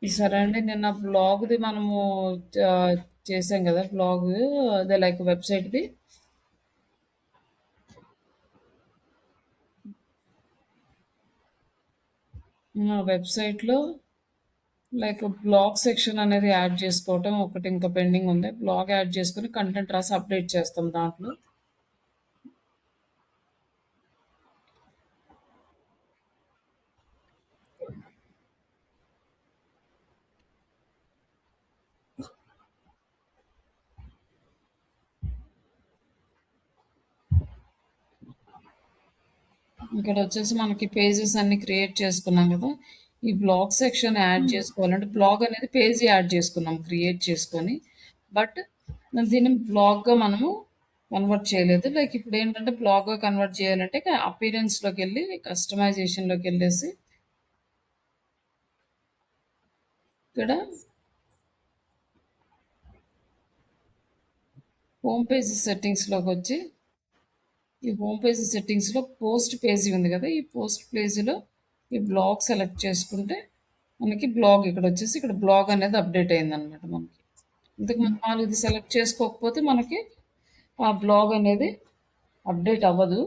సరే అండి. నిన్న బ్లాగ్‌ది మనము చేసాం గదా! బ్లాగు అదే లైక్ వెబ్‌సైట్‌ది. వెబ్‌సైట్‌లో లైక్ బ్లాగ్ సెక్షన్ అనేది యాడ్ చేసుకోవటం ఒకటి ఇంకా పెండింగ్ ఉంది. బ్లాగ్ యాడ్ చేసుకొని కంటెంట్ రాసి అప్డేట్ చేస్తాం దాంట్లో. ఇక్కడ వచ్చేసి మనకి పేజెస్ అన్ని క్రియేట్ చేసుకున్నాం కదా! ఈ బ్లాగ్ సెక్షన్ యాడ్ హ్మ్. చేసుకోవాలంటే బ్లాగ్ అనేది పేజీ యాడ్ చేసుకున్నాం క్రియేట్ చేసుకొని. బట్ దీన్ని బ్లాగ్‌గా మనము కన్వర్ట్ చేయలేదు. లైక్ ఇప్పుడేంటంటే బ్లాగ్‌గా కన్వర్ట్ చేయాలంటే అపియరెన్స్‌లోకెళ్ళి కస్టమైజేషన్‌లోకెళ్ళేసి ఇక్కడ హోమ్ పేజ్ సెట్టింగ్స్‌లోకొచ్చి ఈ హోమ్ పేజ్ సెట్టింగ్స్‌లో పోస్ట్ పేజీ ఉంది కదా! ఈ పోస్ట్ పేజీలో ఈ బ్లాగ్ సెలెక్ట్ చేసుకుంటే మనకి బ్లాగ్ ఇక్కడొచ్చేసి ఇక్కడ బ్లాగ్ అనేది అప్డేట్ అయిందనమాట మనకి. ఇంతకు ముందు మనం ఇది సెలెక్ట్ చేసుకోకపోతే మనకి ఆ బ్లాగ్ అనేది అప్డేట్ అవ్వదు.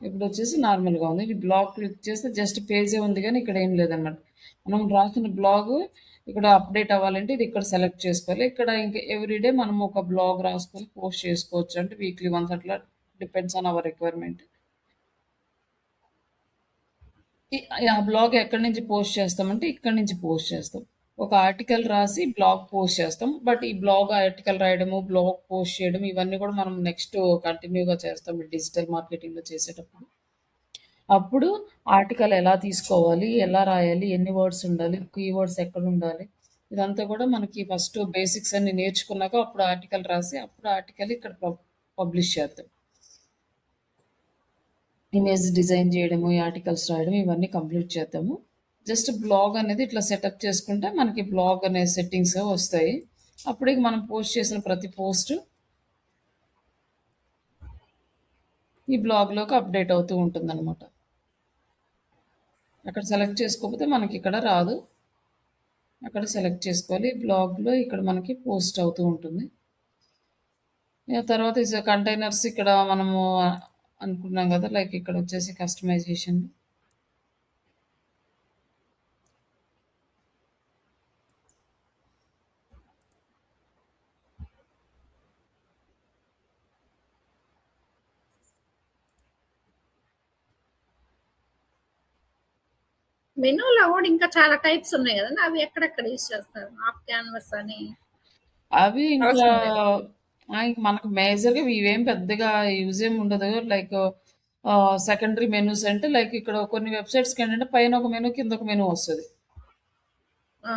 ఇప్పుడొచ్చేసి నార్మల్‌గా ఉంది. ఈ బ్లాగ్ క్లిక్ చేస్తే జస్ట్ పేజే ఉంది గానీ ఇక్కడ ఏం లేదనమాట. మనం రాసిన బ్లాగు ఇక్కడ అప్డేట్ అవ్వాలంటే ఇది ఇక్కడ సెలెక్ట్ చేసుకోవాలి. ఇక్కడ ఇంక ఎవ్రీడే మనం ఒక బ్లాగ్ రాసుకొని పోస్ట్ చేసుకోవచ్చు. అంటే వీక్లీ వన్స్ అట్లా డిపెండ్స్ ఆన్ అవర్ రిక్వైర్మెంట్. ఈ ఆ బ్లాగ్ ఎక్కడి నుంచి పోస్ట్ చేస్తామంటే ఇక్కడి నుంచి పోస్ట్ చేస్తాం. ఒక ఆర్టికల్ రాసి బ్లాగ్ పోస్ట్ చేస్తాం. బట్ ఈ బ్లాగ్ ఆర్టికల్ రాయడము, బ్లాగ్ పోస్ట్ చేయడం ఇవన్నీ కూడా మనం నెక్స్ట్ కంటిన్యూగా చేస్తాం డిజిటల్ మార్కెటింగ్‌లో చేసేటప్పుడు. అప్పుడు ఆర్టికల్ ఎలా తీసుకోవాలి, ఎలా రాయాలి, ఎన్ని వర్డ్స్ ఉండాలి, కీవర్డ్స్ ఎక్కడుండాలి, ఇదంతా కూడా మనకి ఫస్ట్ బేసిక్స్ అన్నీ నేర్చుకున్నాక అప్పుడు ఆర్టికల్ రాసి అప్పుడు ఆర్టికల్ ఇక్కడ పబ్లిష్ చేద్దాం. ఇమేజ్ డిజైన్ చేయడము, ఈ ఆర్టికల్స్ రాయడం ఇవన్నీ కంప్లీట్ చేద్దాము. జస్ట్ బ్లాగ్ అనేది ఇట్లా సెటప్ చేసుకుంటే మనకి బ్లాగ్ అనే సెట్టింగ్స్ వస్తాయి. అప్పుడు ఇక మనం పోస్ట్ చేసిన ప్రతి పోస్ట్ ఈ బ్లాగ్‌లోకి అప్డేట్ అవుతూ ఉంటుందనమాట. అక్కడ సెలెక్ట్ చేసుకోకపోతే మనకి ఇక్కడ రాదు. అక్కడ సెలెక్ట్ చేసుకోవాలి. బ్లాగ్‌లో ఇక్కడ మనకి పోస్ట్ అవుతూ ఉంటుంది. ఇక తర్వాత కంటైనర్స్ ఇక్కడ మనము అనుకున్నాం కదా! లైక్ ఇక్కడ వచ్చేసి కస్టమైజేషన్. మెనూలో కూడా ఇంకా చాలా టైప్స్ ఉన్నాయి కదండి. అవి ఎక్కడెక్కడ యూజ్ చేస్తారు? హాఫ్ క్యాన్వాస్ అని అవి ఇంకా అవసరం లేదు. ఇంక మనకు మేజర్‌గా ఇవేం పెద్దగా యూజ్ ఏమి ఉండదు. లైక్ సెకండరీ మెనూస్ అంటే లైక్ ఇక్కడ కొన్ని వెబ్‌సైట్స్‌కి ఏంటంటే పైన ఒక మెనూ, కింద ఒక మెనూ వస్తది. ఆ!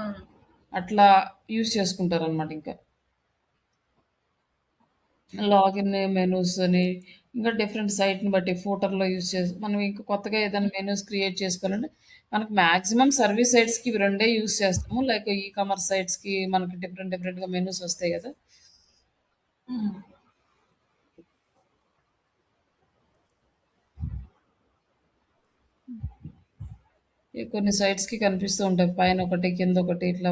అట్లా యూజ్ చేసుకుంటారనమాట ఇంకా. లాగిన్ మెనూస్ అని ఇంకా డిఫరెంట్ సైట్‌ని బట్టి ఫూటర్‌లో యూజ్ చేసి మనం ఇంకా కొత్తగా ఏదైనా మెనూస్ క్రియేట్ చేసుకోవాలంటే మనకు మాక్సిమం సర్వీస్ సైట్స్‌కి ఇవి రెండే యూజ్ చేస్తాము. లైక్ ఈ కామర్స్ సైట్స్‌కి మనకి డిఫరెంట్ డిఫరెంట్‌గా మెనూస్ వస్తాయి కదా! హ్మ్. కొన్ని సైట్స్‌కి కనిపిస్తూ ఉంటాయి. పైన ఒకటి, కింద ఒకటి ఇట్లా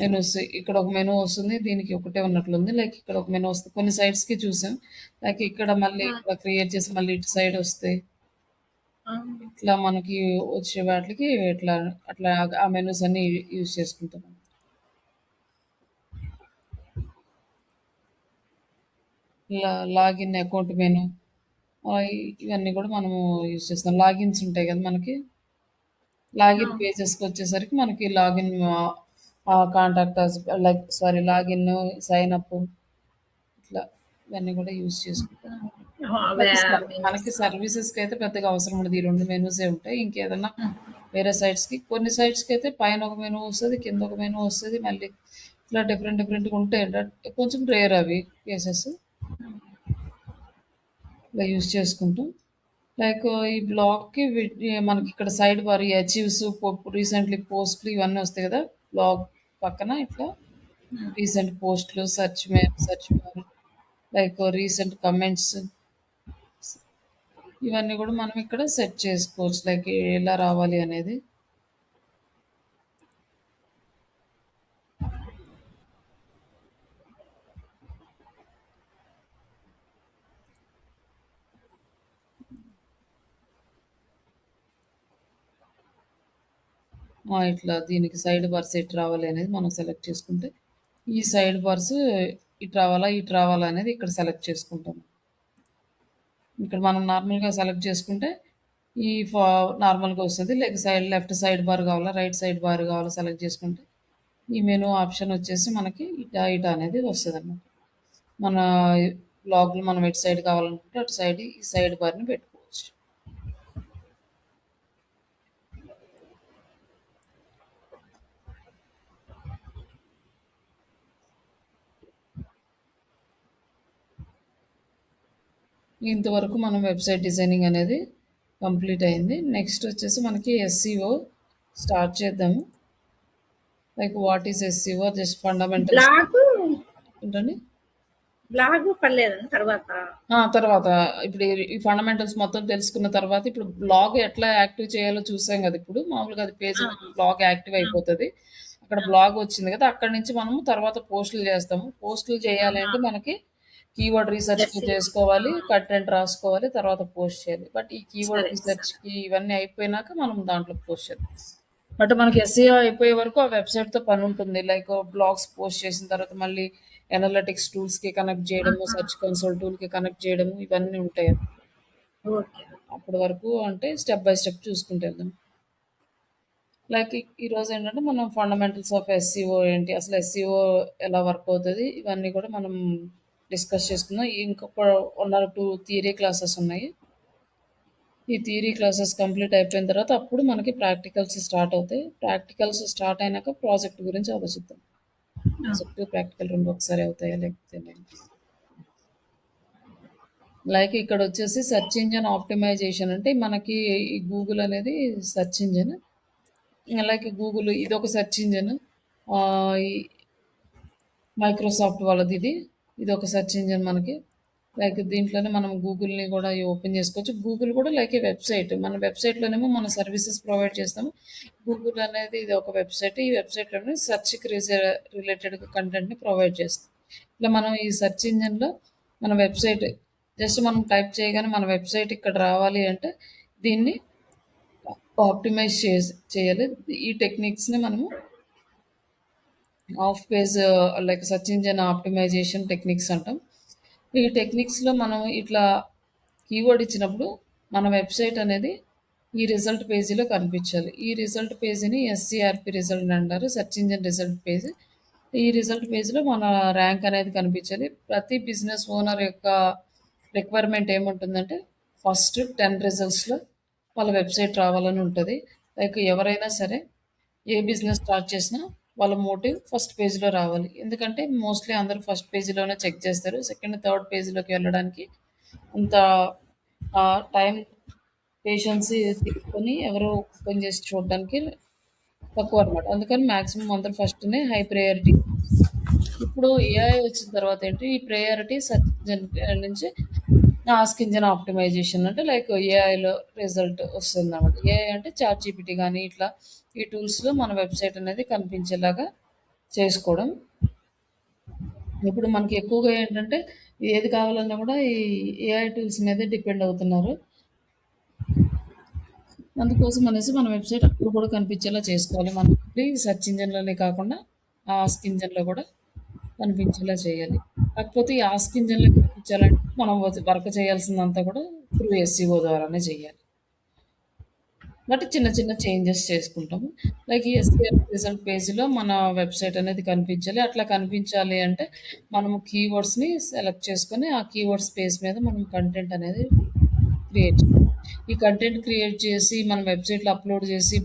మెనూస్. ఇక్కడ ఒక మెనూ వస్తుంది. దీనికి ఒకటే ఉన్నట్లుంది. లైక్ ఇక్కడ ఒక మెనూ వస్తుంది. కొన్ని సైట్స్‌కి చూసాం. లైక్ ఇక్కడ మళ్ళీ ఆ! ఇక్కడ క్రియేట్ చేసి మళ్ళీ ఇటు సైడ్ వస్తాయి. ఆ! ఇట్లా మనకి వచ్చే వాటికి ఇట్లా అట్లా ఆ మెనూస్ అన్నీ యూజ్ చేసుకుంటాం. లాగిన్ అకౌంట్ మెనూ ఇవన్నీ కూడా మనము యూజ్ చేస్తాం. లాగిన్స్ ఉంటాయి కదా మనకి. ఆ! లాగిన్ పేజెస్‌కి వచ్చేసరికి మనకి login contact us like sorry login, sign up ఇట్లా ఇవన్నీ కూడా యూజ్ చేసుకుంటాం. ఆ! అవే మెనూస్. మనకి సర్వీసెస్‌కైతే పెద్దగా అవసరం ఉండదు. ఈ 2 మెనూసే ఉంటాయి. ఇంకేదన్నా హ్మ్. వేరే సైట్స్‌కి కొన్ని సైట్స్‌కైతే పైన ఒక మెనూ వస్తది. కింద ఒక మెనూ వస్తది. మళ్ళీ ఇట్లా డిఫరెంట్ డిఫరెంట్‌గా ఉంటాయి. కొంచెం రేర్ అవి కేసెస్. ఇలా యూజ్ చేసుకుంటాం. లైక్ ఈ బ్లాగ్‌కి మనకి ఇక్కడ సైడ్ బార్ ఈ అచీవ్స్, రీసెంట్‌లీ పోస్ట్‌లు ఇవన్నీ వస్తాయి కదా! బ్లాగ్ పక్కన ఇట్లా రీసెంట్ పోస్ట్‌లు, search bar like recent comments ఇవన్నీ కూడా మనం ఇక్కడ సెట్ చేసుకోవచ్చు. లైక్ ఎలా రావాలి అనేది. ఇట్లా దీనికి సైడ్ బార్స్ ఎటు రావాలి అనేది మనం సెలెక్ట్ చేసుకుంటే, ఈ సైడ్ బార్స్ ఇటు రావాలా, ఇటు రావాలా అనేది ఇక్కడ సెలెక్ట్ చేసుకుంటాం. ఇక్కడ మనం నార్మల్‌గా సెలెక్ట్ చేసుకుంటే, ఈ ఫా నార్మల్‌గా వస్తది. లెఫ్ట్ సైడ్ బార్ కావాలా, రైట్ సైడ్ బార్ కావాలా సెలెక్ట్ చేసుకుంటే, ఈ మెనూ ఆప్షన్ వచ్చేసి మనకి ఇటా అనేది వస్తదనమాట. మన బ్లాగ్‌లో మనం ఎటు సైడ్ కావాలనుకుంటే అటు సైడ్ ఈ సైడ్ బార్‌ని పెట్టుకోవచ్చు. ఇంతవరకు మనం వెబ్‌సైట్ డిజైనింగ్ అనేది కంప్లీట్ అయింది. నెక్స్ట్ వచ్చేసి మనకి ఎస్‌సిఓ స్టార్ట్ చేద్దాము. Like what is SCO just fundamentals blog ఏంటండి? బ్లాగ్ పర్లేదండి తర్వాత. తర్వాత ఇప్పుడు ఈ ఫండమెంటల్స్ మొత్తం తెలుసుకున్న తర్వాత ఇప్పుడు బ్లాగ్ ఎట్లా యాక్టివ్ చేయాలో చూసాం కదా! ఇప్పుడు మామూలుగా అది పేజ్ బ్లాగ్ యాక్టివ్ అయిపోతది. అక్కడ బ్లాగ్ వచ్చింది కదా! అక్కడి నుంచి మనము తర్వాత పోస్టులు చేస్తాము. పోస్టులు చేయాలి అంటే మనకి కీవర్డ్ రీసెర్చ్ చేసుకోవాలి, కంటెంట్ రాసుకోవాలి, తర్వాత పోస్ట్ చేయాలి. బట్ ఈ కీవర్డ్ సరే. రీసెర్చ్‌కి ఇవన్నీ అయిపోయినాక మనం దాంట్లో పోస్ట్ చేద్దాం. బట్ మనకి ఎస్‌సిఓ అయిపోయే వరకు ఆ వెబ్‌సైట్‌తో పని ఉంటుంది. లైక్ బ్లాగ్స్ పోస్ట్ చేసిన తర్వాత మళ్ళీ అనలిటిక్స్ టూల్స్‌కి కనెక్ట్ చేయడము, సెర్చ్ కన్సోల్ టూల్‌కి కనెక్ట్ చేయడము ఇవన్నీ ఉంటాయి. ఓకే. అప్పటి వరకు అంటే స్టెప్ బై స్టెప్ చూసుకుంటూ వెళ్దాం. లైక్ ఈరోజు ఏంటంటే మనం ఫండమెంటల్స్ ఆఫ్ ఎస్‌సిఓ ఏంటి? అసలు ఎస్‌సిఓ ఎలా వర్క్ అవుతది? ఇవన్నీ కూడా మనం డిస్కస్ చేసుకుందాం. ఇంకొక 1 ఆర్ 2 థియరీ క్లాసెస్ ఉన్నాయి. ఈ థియరీ క్లాసెస్ కంప్లీట్ అయిపోయిన తర్వాత అప్పుడు మనకి ప్రాక్టికల్స్ స్టార్ట్ అవుతాయి. ప్రాక్టికల్స్ స్టార్ట్ అయినాక ప్రాజెక్ట్ గురించి ఆలోచిద్దాం. ప్రాజెక్ట్, ప్రాక్టికల్ 2 ఒకసారి అవుతాయా లేకపోతే లైక్ ఇక్కడ వచ్చేసి సెర్చ్ ఇంజిన్ ఆప్టిమైజేషన్ అంటే మనకి ఈ గూగుల్ అనేది సెర్చ్ ఇంజిన్. లైక్ గూగుల్ ఇదొక సెర్చ్ ఇంజిన్. ఈ మైక్రోసాఫ్ట్ వాళ్ళది ఇది ఒక సెర్చ్ ఇంజిన్ మనకి. లైక్ దీంట్లోనే మనం గూగుల్‌ని కూడా ఓపెన్ చేసుకోవచ్చు. గూగుల్ కూడా లైక్ ఏ వెబ్‌సైట్. మన వెబ్‌సైట్‌లోనేమో మన సర్వీసెస్ ప్రొవైడ్ చేస్తాము. గూగుల్ అనేది ఇది ఒక వెబ్‌సైట్. ఈ వెబ్‌సైట్‌లోనే సెర్చ్‌కి రిలేటెడ్ కంటెంట్‌ని ప్రొవైడ్ చేస్తుంది. ఇట్లా మనం ఈ సెర్చ్ ఇంజిన్‌లో మన వెబ్‌సైట్ జస్ట్ మనం టైప్ చేయగానే మన వెబ్‌సైట్ ఇక్కడ రావాలి అంటే దీన్ని ఆప్టిమైజ్ చేయాలి. ఈ టెక్నిక్స్‌ని మనము off page like search engine optimization techniques అంటాం. ఈ టెక్నిక్స్‌లో మనం ఇట్లా కీవర్డ్ ఇచ్చినప్పుడు మన వెబ్‌సైట్ అనేది ఈ రిజల్ట్ పేజీలో కనిపించాలి. ఈ రిజల్ట్ పేజీని ఎస్‌సిఆర్‌పి రిజల్ట్ అంటారు. Search engine result page. ఈ రిజల్ట్ పేజ్‌లో మన ర్యాంక్ అనేది కనిపించాలి. ప్రతి బిజినెస్ ఓనర్ యొక్క రిక్వైర్మెంట్ ఏముంటుందంటే ఫస్ట్ 10 రిజల్ట్స్‌లో వాళ్ళ వెబ్‌సైట్ రావాలని ఉంటది. లైక్ ఎవరైనా సరే ఏ బిజినెస్ స్టార్ట్ చేసినా వాళ్ళ మోటివ్ ఫస్ట్ పేజ్‌లో రావాలి. ఎందుకంటే మోస్ట్‌లీ అందరూ ఫస్ట్ పేజ్‌లోనే చెక్ చేస్తారు. సెకండ్, థర్డ్ పేజ్‌లోకి వెళ్ళడానికి అంత టైం, పేషెన్స్ తీసుకొని ఎవరు ఓపెన్ చేసి చూడడానికి తక్కువనమాట. అందుకని మాక్సిమం అందరూ ఫస్ట్‌నే హై ప్రయారిటీ. ఇప్పుడు ఏఐ వచ్చిన తర్వాత ఏంటి ఈ ప్రయారిటీ సెర్చ్ ఇంజిన్ నుంచి ఆస్క్ ఇంజిన్ ఆప్టిమైజేషన్ అంటే లైక్ ఏఐలో రిజల్ట్ వస్తుందన్నమాట. ఏఐ అంటే చాట్‌జీపీటీ గానీ ఇట్లా ఈ టూల్స్‌లో మన వెబ్‌సైట్ అనేది కనిపించేలాగా చేసుకోవడం. ఇప్పుడు మనకి ఎక్కువగా ఏంటంటే ఏది కావాలన్నా కూడా ఈ ఏఐ టూల్స్ మీదే డిపెండ్ అవుతున్నారు. అందుకోసం అనేసి మన వెబ్‌సైట్ అప్పుడు కూడా కనిపించేలా చేసుకోవాలి. మనకి సెర్చ్ ఇంజిన్‌లోనే కాకుండా ఆస్క్ ఇంజిన్‌లో కూడా కనిపించేలా చేయాలి. కాకపోతే ఈ ఆస్క్ ఇంజిన్‌లో కనిపించాలంటే మనం వర్క్ చేయాల్సిందంతా కూడా త్రూ ఎస్‌సిఓ ద్వారానే చేయాలి. బట్ చిన్న చిన్న చేంజెస్ చేసుకుంటాము. లైక్ ఈ ఎస్‌సిఆర్ రిజల్ట్ పేజ్‌లో మన వెబ్‌సైట్ అనేది కనిపించాలి. అట్లా కనిపించాలి అంటే మనము కీవర్డ్స్‌ని సెలెక్ట్ చేసుకొని ఆ కీవర్డ్ స్పేస్ మీద మనం కంటెంట్ అనేది క్రియేట్ చేయాలి. ఈ కంటెంట్ క్రియేట్ చేసి మన వెబ్‌సైట్‌లో అప్‌లోడ్ చేసి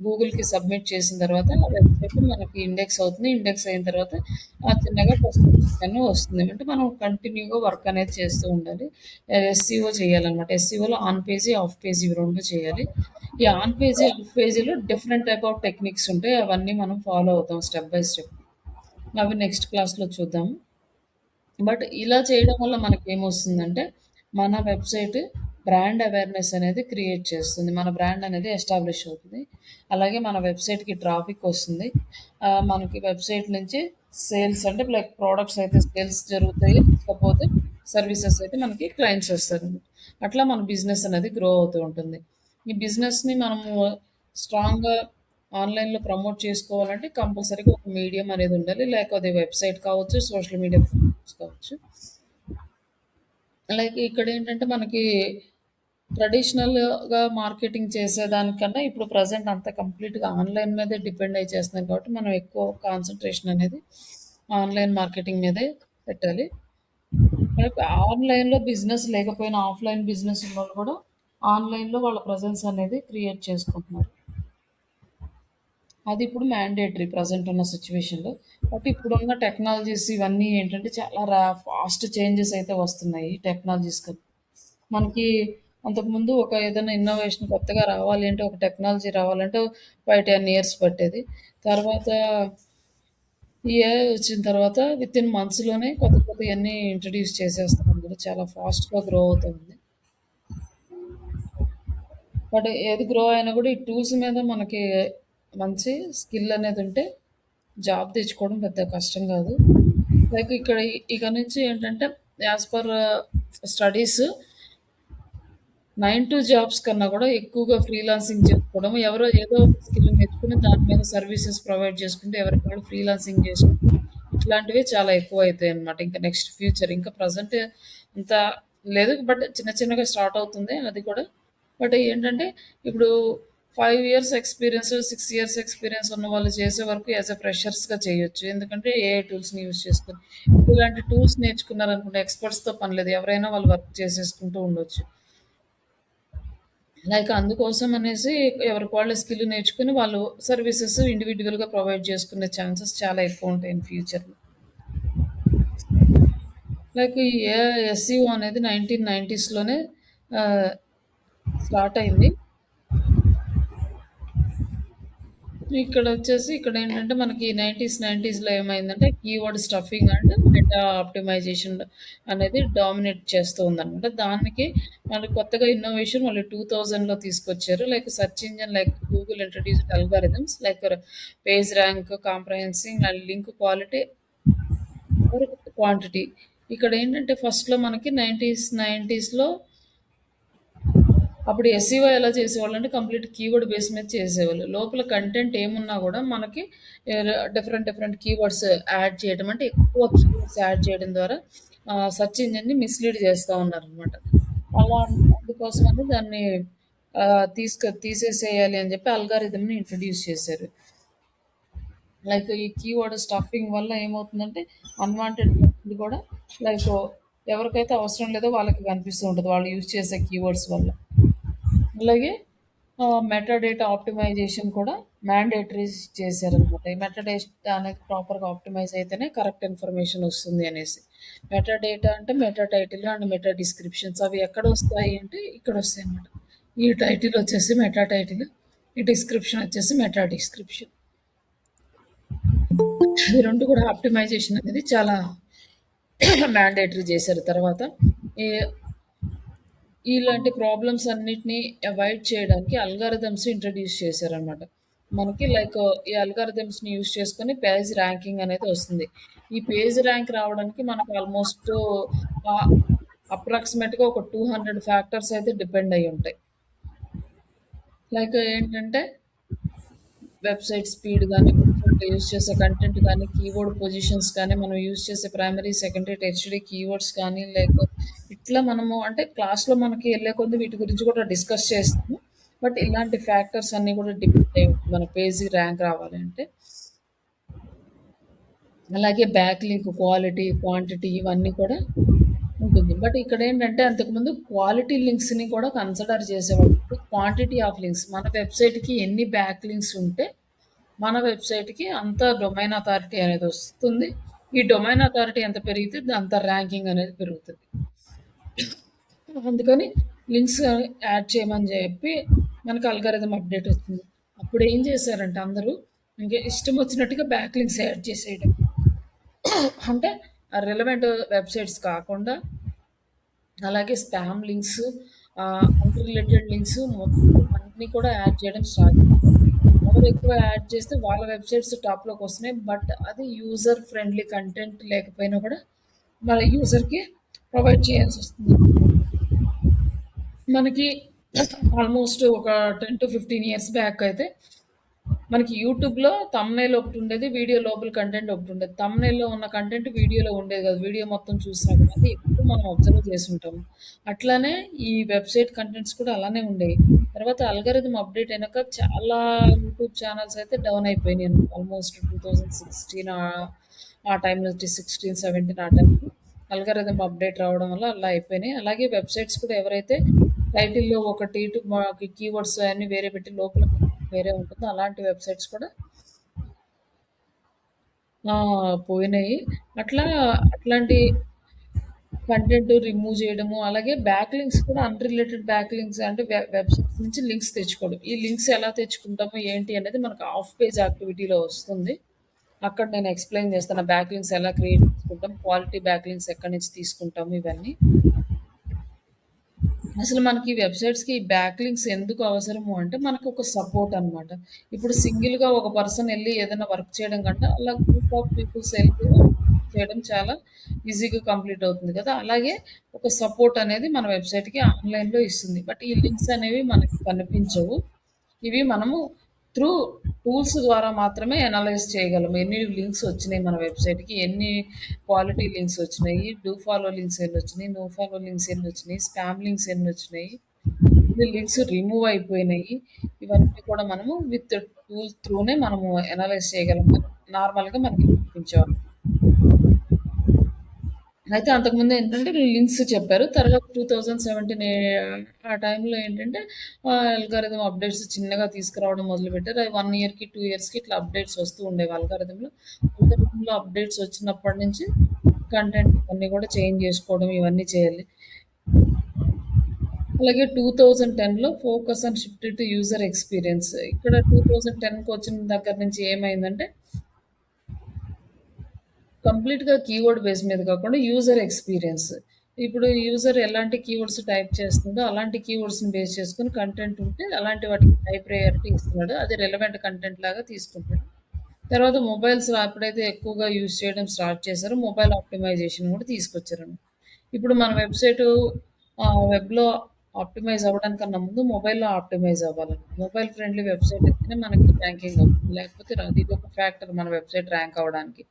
గూగుల్‌కి సబ్మిట్ చేసిన తర్వాత ఆ వెబ్‌సైట్ మనకి ఇండెక్స్ అవుతుంది. ఇండెక్స్ అయిన తర్వాత చిన్నగా టెస్ట్ అని వస్తుంది. అంటే మనం కంటిన్యూగా వర్క్ అనేది చేస్తూ ఉండాలి. ఎస్‌సిఓ చేయాలన్నమాట. ఎస్‌సిఓలో ఆన్ పేజీ, ఆఫ్ పేజీ ఇవి 2 చేయాలి. ఈ ఆన్ పేజీ, ఆఫ్ పేజీలో డిఫరెంట్ టైప్ ఆఫ్ టెక్నిక్స్ ఉంటాయి. అవన్నీ మనం ఫాలో అవుతాం స్టెప్ బై స్టెప్. అవి నెక్స్ట్ క్లాస్‌లో చూద్దాము. బట్ ఇలా చేయడం వల్ల మనకేమొస్తుందంటే, మన వెబ్‌సైట్ బ్రాండ్ అవేర్‌నెస్ అనేది క్రియేట్ చేస్తుంది. మన బ్రాండ్ అనేది ఎస్టాబ్లిష్ అవుతుంది. అలాగే మన వెబ్‌సైట్‌కి ట్రాఫిక్ వస్తుంది. మనకి వెబ్‌సైట్ నుంచి సేల్స్ అంటే లైక్ ప్రొడక్ట్స్ అయితే సేల్స్ జరుగుతాయి. లేకపోతే సర్వీసెస్ అయితే మనకి క్లయింట్స్ వస్తారనమాట. అట్లా మన బిజినెస్ అనేది గ్రో అవుతూ ఉంటుంది. ఈ బిజినెస్‌ని మనము స్ట్రాంగ్‌గా ఆన్‌లైన్‌లో ప్రమోట్ చేసుకోవాలంటే కంపల్సరీగా ఒక మీడియం అనేది ఉండాలి. లేకపోతే వెబ్‌సైట్ కావచ్చు, సోషల్ మీడియా ప్లాట్‌ఫామ్స్ కావచ్చు. లైక్ ఇక్కడేంటంటే మనకి ట్రెడిషనల్‌గా మార్కెటింగ్ చేసేదానికన్నా ఇప్పుడు ప్రెజెంట్ అంతా కంప్లీట్‌గా ఆన్‌లైన్ మీదే డిపెండ్ అయ్యి చేస్తున్నాం కాబట్టి మనం ఎక్కువ కాన్సంట్రేషన్ అనేది ఆన్‌లైన్ మార్కెటింగ్ మీదే పెట్టాలి. మనకి ఆన్‌లైన్‌లో బిజినెస్ లేకపోయినా ఆఫ్‌లైన్ బిజినెస్ ఉన్నోళ్ళు కూడా ఆన్‌లైన్‌లో వాళ్ళ ప్రెజెన్స్ అనేది క్రియేట్ చేసుకుంటున్నారు. అది ఇప్పుడు మ్యాండేటరీ ప్రెజెంట్ ఉన్న సిట్యుయేషన్‌లో. బట్ ఇప్పుడున్న టెక్నాలజీస్ ఇవన్నీ ఏంటంటే చాలా ఫాస్ట్ చేంజెస్ అయితే వస్తున్నాయి టెక్నాలజీస్‌కి. మనకి అంతకుముందు ఒక ఏదైనా ఇన్నోవేషన్ కొత్తగా రావాలి అంటే, ఒక టెక్నాలజీ రావాలంటే 5, 10 ఇయర్స్ పట్టేది. తర్వాత ఈ ఏఐ వచ్చిన తర్వాత వితిన్ మంత్స్‌లోనే కొత్త కొత్తయన్నీ ఇంట్రొడ్యూస్ చేసేస్తున్నారు. చాలా ఫాస్ట్‌గా గ్రో అవుతుంది. బట్ ఏది గ్రో అయినా కూడా ఈ టూల్స్ మీద మనకి మంచి స్కిల్ అనేది ఉంటే జాబ్ తెచ్చుకోవడం పెద్ద కష్టం కాదు. లైక్ ఇక్కడ ఇక నుంచి ఏంటంటే as per studies 9 to jobs కన్నా కూడా ఎక్కువగా ఫ్రీలాన్సింగ్ చేసుకోవడం. ఎవరో ఏదో ఒక స్కిల్ నేర్చుకొని దాని మీద సర్వీసెస్ ప్రొవైడ్ చేసుకుంటూ ఎవరికి వాళ్ళు ఫ్రీలాన్సింగ్ చేసుకుంటూ ఇట్లాంటివే చాలా ఎక్కువైతాయన్నమాట. ఇంకా నెక్స్ట్ ఫ్యూచర్ ఇంకా ప్రెజెంట్ అంత లేదు. బట్ చిన్న చిన్నగా స్టార్ట్ అవుతుంది అది కూడా. బట్ ఏంటంటే ఇప్పుడు 5 ఇయర్స్ ఎక్స్‌పీరియన్స్, 6 ఇయర్స్ ఎక్స్‌పీరియన్స్ ఉన్న వాళ్ళు చేసే వరకు యాస్ ఎ ఫ్రెషర్స్‌గా చేయొచ్చు. ఎందుకంటే ఏఐ టూల్స్‌ని యూజ్ చేసుకొని. ఇప్పుడు ఇలాంటి టూల్స్ నేర్చుకున్నారనుకోండి ఎక్స్‌పర్ట్స్‌తో పని లేదు. ఎవరైనా వాళ్ళు వర్క్ చేసేసుకుంటూ ఉండొచ్చు. లైక్ అందుకోసం అనేసి ఎవరికి వాళ్ళు స్కిల్ నేర్చుకొని వాళ్ళు సర్వీసెస్ ఇండివిడ్యువల్‌గా ప్రొవైడ్ చేసుకునే ఛాన్సెస్ చాలా ఎక్కువుంటాయి ఇన్ ఫ్యూచర్‌లో. లైక్ ఈ ఏఐ ఎస్‌ఈఓ అనేది 1990స్‌లోనే ఆహ్, స్టార్ట్ అయింది. ఇక్కడేంటంటే మనకి 90స్‌లో ఏమైందంటే keyword stuffing and meta optimization అనేది డామినేట్ చేస్తూ ఉందనమాట. దానికి మనకి కొత్తగా ఇన్నోవేషన్ మళ్ళీ 2000లో తీసుకొచ్చారు. Like search engine like Google introduced algorithms like page rank, comprehensing and link quality or quantity. ఇక్కడేంటంటే ఫస్ట్‌లో మనకి 90స్‌లో అప్పుడు ఎస్ఈఓ ఎలా చేసేవాళ్ళంటే కంప్లీట్ కీవర్డ్ బేస్ మీద చేసేవాళ్ళు. లోపల కంటెంట్ ఏమున్నా గూడా మనకి డిఫరెంట్ కీవర్డ్స్ యాడ్ చేయడం అంటే ఎక్కువ కీవర్డ్స్ యాడ్ చేయడం ద్వారా సెర్చ్ ఇంజిన్‌ని మిస్‌లీడ్ చేస్తా ఉన్నారనమాట. అలా అందుకోసమని దాన్ని తీసేసేయాలి అని చెప్పి అల్గారిథమ్‌ని ఇంట్రొడ్యూస్ చేశారు. లైక్ ఈ కీవర్డ్ స్టఫింగ్ వల్ల ఏమవుతుందంటే అన్‌వాంటెడ్ కంటెంట్ కూడా లైక్ ఎవరికైతే అవసరం లేదో వాళ్ళకి కనిపిస్తూ ఉంటది. వాళ్ళు యూజ్ చేసే కీవర్డ్స్ వల్ల. అలాగే మెటా డేటా ఆప్టిమైజేషన్ కూడా మ్యాండేటరీ చేశారనమాట. ఈ మెటా డేటా అనేది ప్రాపర్‌గా ఆప్టిమైజ్ అయితేనే కరెక్ట్ ఇన్ఫర్మేషన్ వస్తుంది అనేసి. మెటా డేటా అంటే meta title and meta descriptions అవి ఎక్కడొస్తాయి అంటే ఇక్కడొస్తాయన్నమాట. ఈ టైటిల్ వచ్చేసి మెటా టైటిల్. ఈ డిస్క్రిప్షన్ వచ్చేసి మెటా డిస్క్రిప్షన్. ఈ 2 కూడా ఆప్టిమైజేషన్ అనేది చాలా మ్యాండేటరీ చేశారు తర్వాత. ఈ ఇలాంటి ప్రాబ్లమ్స్ అన్నిటిని అవాయిడ్ చేయడానికి అల్గారిథమ్స్ ఇంట్రొడ్యూస్ చేశారనమాట. మనకి లైక్ ఈ అల్గారిథమ్స్‌ని యూజ్ చేసుకొని పేజ్ ర్యాంకింగ్ అనేది వస్తుంది. ఈ పేజ్ ర్యాంక్ రావడానికి మనకు ఆల్మోస్ట్ ఆహ్, అప్రాక్సిమేట్‌గా ఒక 200 ఫ్యాక్టర్స్ అయితే డిపెండ్ అయ్యి ఉంటాయి. లైక్ ఏంటంటే వెబ్‌సైట్ స్పీడ్ గానీ, వెబ్‌సైట్‌లో యూజ్ చేసే కంటెంట్ గానీ, కీవర్డ్ పొజిషన్స్ కానీ, మనం యూజ్ చేసే ప్రైమరీ, సెకండరీ, టెర్షియరీ కీవర్డ్స్ కానీ, లైక్ ఇట్లా మనము అంటే క్లాస్‌లో మనకి ఎళ్ళే కొద్దీ వీటి గురించి కూడా డిస్కస్ చేస్తాము. బట్ ఇలాంటి ఫ్యాక్టర్స్ అన్నీ కూడా డిపెండ్ అయ్యి ఉంటుంది మన పేజీ ర్యాంక్ రావాలి అంటే. అలాగే బ్యాక్ లింక్ క్వాలిటీ, క్వాంటిటీ ఇవన్నీ కూడా ఉంటుంది. బట్ ఇక్కడేంటంటే అంతకుముందు క్వాలిటీ లింక్స్‌ని కూడా కన్సిడర్ చేసేవాళ్ళు. ఇప్పుడు క్వాంటిటీ ఆఫ్ లింక్స్ మన వెబ్‌సైట్‌కి ఎన్ని బ్యాక్ లింక్స్ ఉంటే మన వెబ్‌సైట్‌కి అంత డొమైన్ అథారిటీ అనేది వస్తుంది. ఈ డొమైన్ అథారిటీ ఎంత పెరిగితే అంత ర్యాంకింగ్ అనేది పెరుగుతది. అందుకని లింక్స్ యాడ్ చేయమని చెప్పి మనకు అల్గారిథమ్ అప్డేట్ వచ్చింది. అప్పుడు ఏం చేశారంటే అందరూ ఇంక ఇష్టం వచ్చినట్టుగా బ్యాక్ లింక్స్ యాడ్ చేసేయడం. అంటే రిలవెంట్ వెబ్‌సైట్స్ కాకుండా అలాగే స్పామ్ లింక్స్, అన్‌రిలేటెడ్ లింక్స్ మొత్తం అన్నీ కూడా యాడ్ చేయడం స్టార్ట్ చేశారు. ఎవరు ఎక్కువ యాడ్ చేస్తే వాళ్ళ వెబ్‌సైట్స్ టాప్‌లోకి వస్తున్నాయి. బట్ అది యూజర్ ఫ్రెండ్లీ కంటెంట్ లేకపోయినా కూడా మన యూజర్‌కి ప్రొవైడ్ చేయాల్సొస్తుంది. మనకి ఆల్మోస్ట్ ఒక 10-15 ఇయర్స్ బ్యాక్ అయితే మనకి యూట్యూబ్‌లో థంబ్‌నెయిల్ ఒకటుండేది. వీడియో లోపల కంటెంట్ ఒకటుండేది. థంబ్‌నెయిల్‌లో ఉన్న కంటెంట్ వీడియోలో ఉండేది కాదు. వీడియో మొత్తం చూసినా కూడా అది ఎక్కువ మనం అబ్జర్వ్ చేసుంటాము. అట్లానే ఈ వెబ్‌సైట్ కంటెంట్స్ కూడా అలానే ఉండేయి. తర్వాత అల్గారిథం అప్‌డేట్ అయినాక చాలా యూట్యూబ్ ఛానెల్స్ అయితే డౌన్ అయిపోయినాయన్నమాట. ఆల్‌మోస్ట్ 2016 ఆ టైంలో వచ్చి 16, 17 ఆ టైంలో అల్గారిథం అప్‌డేట్ రావడం వల్ల అలా అయిపోయినాయి. అలాగే వెబ్‌సైట్స్ కూడా ఎవరైతే టైటిల్‌లో ఒకటి మాకి కీవర్డ్స్ అయన్నీ వేరే పెట్టి లోపల వేరే ఉంటుందో అలాంటి వెబ్‌సైట్స్ కూడా పోయినాయి. అట్లా అట్లాంటి కంటెంట్ రిమూవ్ చేయడము, అలాగే బ్యాక్ లింక్స్ కూడా అన్‌రిలేటెడ్ బ్యాక్ లింక్స్ అంటే వెబ్‌సైట్స్ నుంచి లింక్స్ తెచ్చుకోవడం. ఈ లింక్స్ ఎలా తెచ్చుకుంటాము, ఏంటి అనేది మనకు ఆఫ్ పేజ్ యాక్టివిటీలో వస్తుంది. అక్కడ నేను ఎక్స్‌ప్లెయిన్ చేస్తాను. బ్యాక్ లింక్స్ ఎలా క్రియేట్ చేసుకుంటాం, క్వాలిటీ బ్యాక్ లింక్స్ ఎక్కడి నుంచి తీసుకుంటాము ఇవన్నీ. అసలు మనకి వెబ్‌సైట్స్‌కి బ్యాక్ లింక్స్ ఎందుకు అవసరము అంటే, మనకొక సపోర్ట్ అనమాట. ఇప్పుడు సింగిల్‌గా ఒక పర్సన్ ఎళ్లి ఏదైనా వర్క్ చేయడం కంటే, అలా గ్రూప్ ఆఫ్ పీపుల్స్ ఎళ్లి చేయడం చాలా ఈజీగా కంప్లీట్ అవుతుంది కదా! అలాగే ఒక సపోర్ట్ అనేది మన వెబ్‌సైట్‌కి ఆన్‌లైన్‌లో ఇస్తుంది. బట్ ఈ లింక్స్ అనేవి మనకి కనిపించవు. ఇవి మనము త్రూ టూల్స్ ద్వారా మాత్రమే అనలైజ్ చేయగలం. ఎన్ని లింక్స్ వచ్చినాయి మన వెబ్‌సైట్‌కి, ఎన్ని క్వాలిటీ లింక్స్ వచ్చినాయి, డూ ఫాలో లింక్స్ ఎన్నొచ్చినాయి, నో ఫాలో లింక్స్ ఎన్నొచ్చినాయి, స్పామ్ లింక్స్ ఎన్నొచ్చినాయి, ఎన్ని లింక్స్ రిమూవ్ అయిపోయినాయి. ఇవన్నీ కూడా మనము విత్ టూల్ త్రూనే మనము అనలైజ్ చేయగలం. నార్మల్‌గా మనకి కనిపించేవాళ్ళు. అయితే అంతకుముందు ఏంటంటే లింక్స్ చెప్పారు. తర్వాత 2017 ఆ టైంలో ఏంటంటే అల్గారిథం అప్డేట్స్ చిన్నగా తీసుకురావడం మొదలుపెట్టారు. అవి 1 ఇయర్‌కి, 2 ఇయర్స్‌కి ఇట్లా అప్డేట్స్ వస్తూ ఉండేవి అల్గారిథంలో. అల్గారిథంలో అప్డేట్స్ వచ్చినప్పటి నుంచి కంటెంట్ అన్నీ కూడా చేంజ్ చేసుకోవడం ఇవన్నీ చేయాలి. అలాగే 2010లో focus on shifted to user experience. ఇక్కడ 2010కి వచ్చిన దగ్గర నుంచి ఏమైందంటే కంప్లీట్‌గా కీవర్డ్ బేస్ మీద కాకుండా యూజర్ ఎక్స్‌పీరియన్స్. ఇప్పుడు యూజర్ ఎలాంటి కీవర్డ్స్ టైప్ చేస్తుందో, అలాంటి కీవర్డ్స్‌ని బేస్ చేసుకొని కంటెంట్ ఉంటే, అలాంటి వాటికి హై ప్రయారిటీ ఇస్తున్నాడు. అది రెలెవెంట్ కంటెంట్ లాగా తీసుకుంటాడు. తర్వాత మొబైల్స్ ఎప్పుడైతే ఎక్కువగా యూజ్ చేయడం స్టార్ట్ చేశారో, మొబైల్ ఆప్టిమైజేషన్ కూడా తీసుకొచ్చారన్నమాట. ఇప్పుడు మన వెబ్‌సైటు వెబ్‌లో ఆప్టిమైజ్ అవ్వడానికన్నా ముందు మొబైల్‌లో ఆప్టిమైజ్ అవ్వాలండి. మొబైల్ ఫ్రెండ్లీ వెబ్‌సైట్ అయితేనే మనకి ర్యాంకింగ్ అవుతుంది. లేకపోతే రాదు. ఇదొక ఫ్యాక్టర్ మన వెబ్‌సైట్ ర్యాంక్ అవ్వడానికి.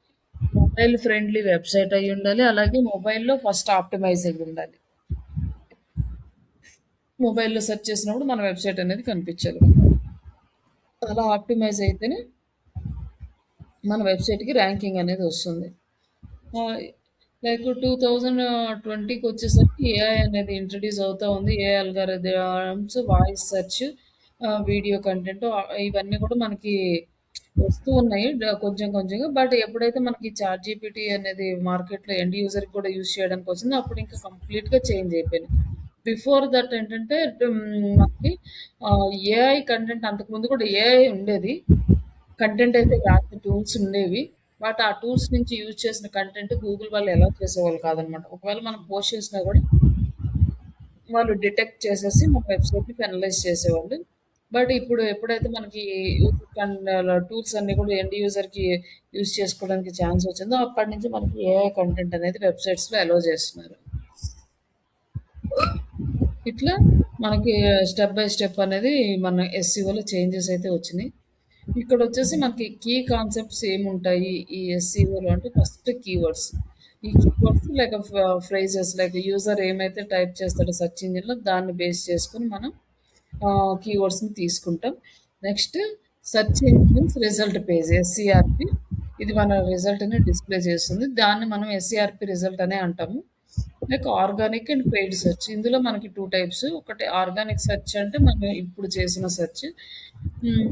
మొబైల్ ఫ్రెండ్లీ వెబ్‌సైట్ అయ్యుండాలి. అలాగే మొబైల్‌లో ఫస్ట్ ఆప్టిమైజ్ అయ్యుండాలి. మొబైల్‌లో సెర్చ్ చేసినప్పుడు మన వెబ్‌సైట్ అనేది కనిపించాలి. అలా ఆప్టిమైజ్ అయితేనే మన వెబ్‌సైట్‌కి ర్యాంకింగ్ అనేది వస్తుంది. ఆహ్, లైక్ 2020కి వచ్చేసరికి ఏఐ అనేది ఇంట్రొడ్యూస్ అవుతా ఉంది. AI algorithms, voice search, video content ఇవన్నీ కూడా మనకి వస్తూ ఉన్నాయి. కొంచెం కొంచెంగా. బట్ ఎప్పుడైతే మనకి చాట్‌జీపీటీ అనేది మార్కెట్‌లో ఎండ్ యూజర్‌కి కూడా యూజ్ చేయడానికి వచ్చిందో అప్పుడు ఇంకా కంప్లీట్‌గా చేంజ్ అయిపోయింది. బిఫోర్ దట్ ఏంటంటే మనకి ఏఐ కంటెంట్ అంతకుముందు కూడా ఏఐ ఉండేది. కంటెంట్ అయితే రాసే టూల్స్ ఉండేవి. బట్ ఆ టూల్స్ నుంచి యూజ్ చేసిన కంటెంట్ గూగుల్ వాళ్ళు అలౌ చేసేవాళ్ళు కాదనమాట. ఒకవేళ మనం పోస్ట్ చేసినా కూడా వాళ్ళు డిటెక్ట్ చేసేసి మన వెబ్‌సైట్‌ని పెనలైజ్ చేసేవాళ్ళు. బట్ ఇప్పుడు ఎప్పుడైతే మనకి యూజర్ టూల్స్ అన్నీ కూడా ఎండ్ యూజర్‌కి యూజ్ చేసుకోవడానికి ఛాన్స్ వచ్చిందో అప్పటి నుంచి మనకి ఏఐ కంటెంట్ అనేది వెబ్‌సైట్స్‌లో అలౌ చేస్తున్నారు. ఇట్లా మనకి స్టెప్ బై స్టెప్ అనేది మన ఎస్‌సీఓలో చేంజెస్ అయితే వచ్చినాయి. ఇక్కడొచ్చేసి మనకి కీ కాన్సెప్ట్స్ ఏముంటాయి ఈ ఎస్‌సీఓలో అంటే ఫస్ట్ కీవర్డ్స్. ఈ keywords like phrases like user ఏమైతే టైప్ చేస్తాడో సెర్చ్ ఇంజిన్‌లో దాన్ని బేస్ చేసుకొని మనం కీవర్డ్స్‌ని తీసుకుంటాం. Next search engines result page SCRP. ఇది మన రిజల్ట్‌ని డిస్‌ప్లే చేస్తుంది. దాన్ని మనం ఎస్‌సీఆర్‌పీ రిజల్ట్ అనే అంటాము. Like organic and paid search. ఇందులో మనకి 2 టైప్స్. ఒకటి ఆర్గానిక్ సెర్చ్ అంటే మనం ఇప్పుడు చేసిన సెర్చ్. హ్మ్.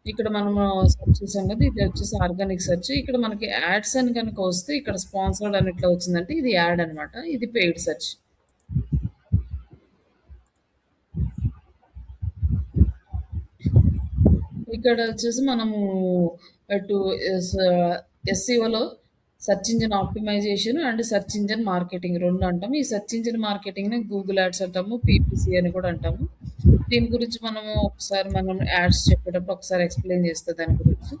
ఇక్కడ మనము సెర్చ్ చేసాం కదా! ఇది వచ్చేసి ఆర్గానిక్ సెర్చ్. ఇక్కడ మనకి యాడ్స్ అని గనుక వస్తే ఇక్కడ స్పాన్సర్డ్ అని ఇట్లా వచ్చిందంటే ఇది యాడ్ అనమాట. ఇది పెయిడ్ సెర్చ్. ఇక్కడ వచ్చేసి మనము అటు ఎస్‌సీఓలో search engine optimization and search engine marketing 2 అంటాము. ఈ సెర్చ్ ఇంజిన్ మార్కెటింగ్‌ని గూగుల్ యాడ్స్ అంటాము. పీపీసీ అని కూడా అంటాము. దీని గురించి మనము ఒకసారి మనం యాడ్స్ చెప్పేటప్పుడు ఒకసారి ఎక్స్‌ప్లెయిన్ చేస్తా దాని గురించి.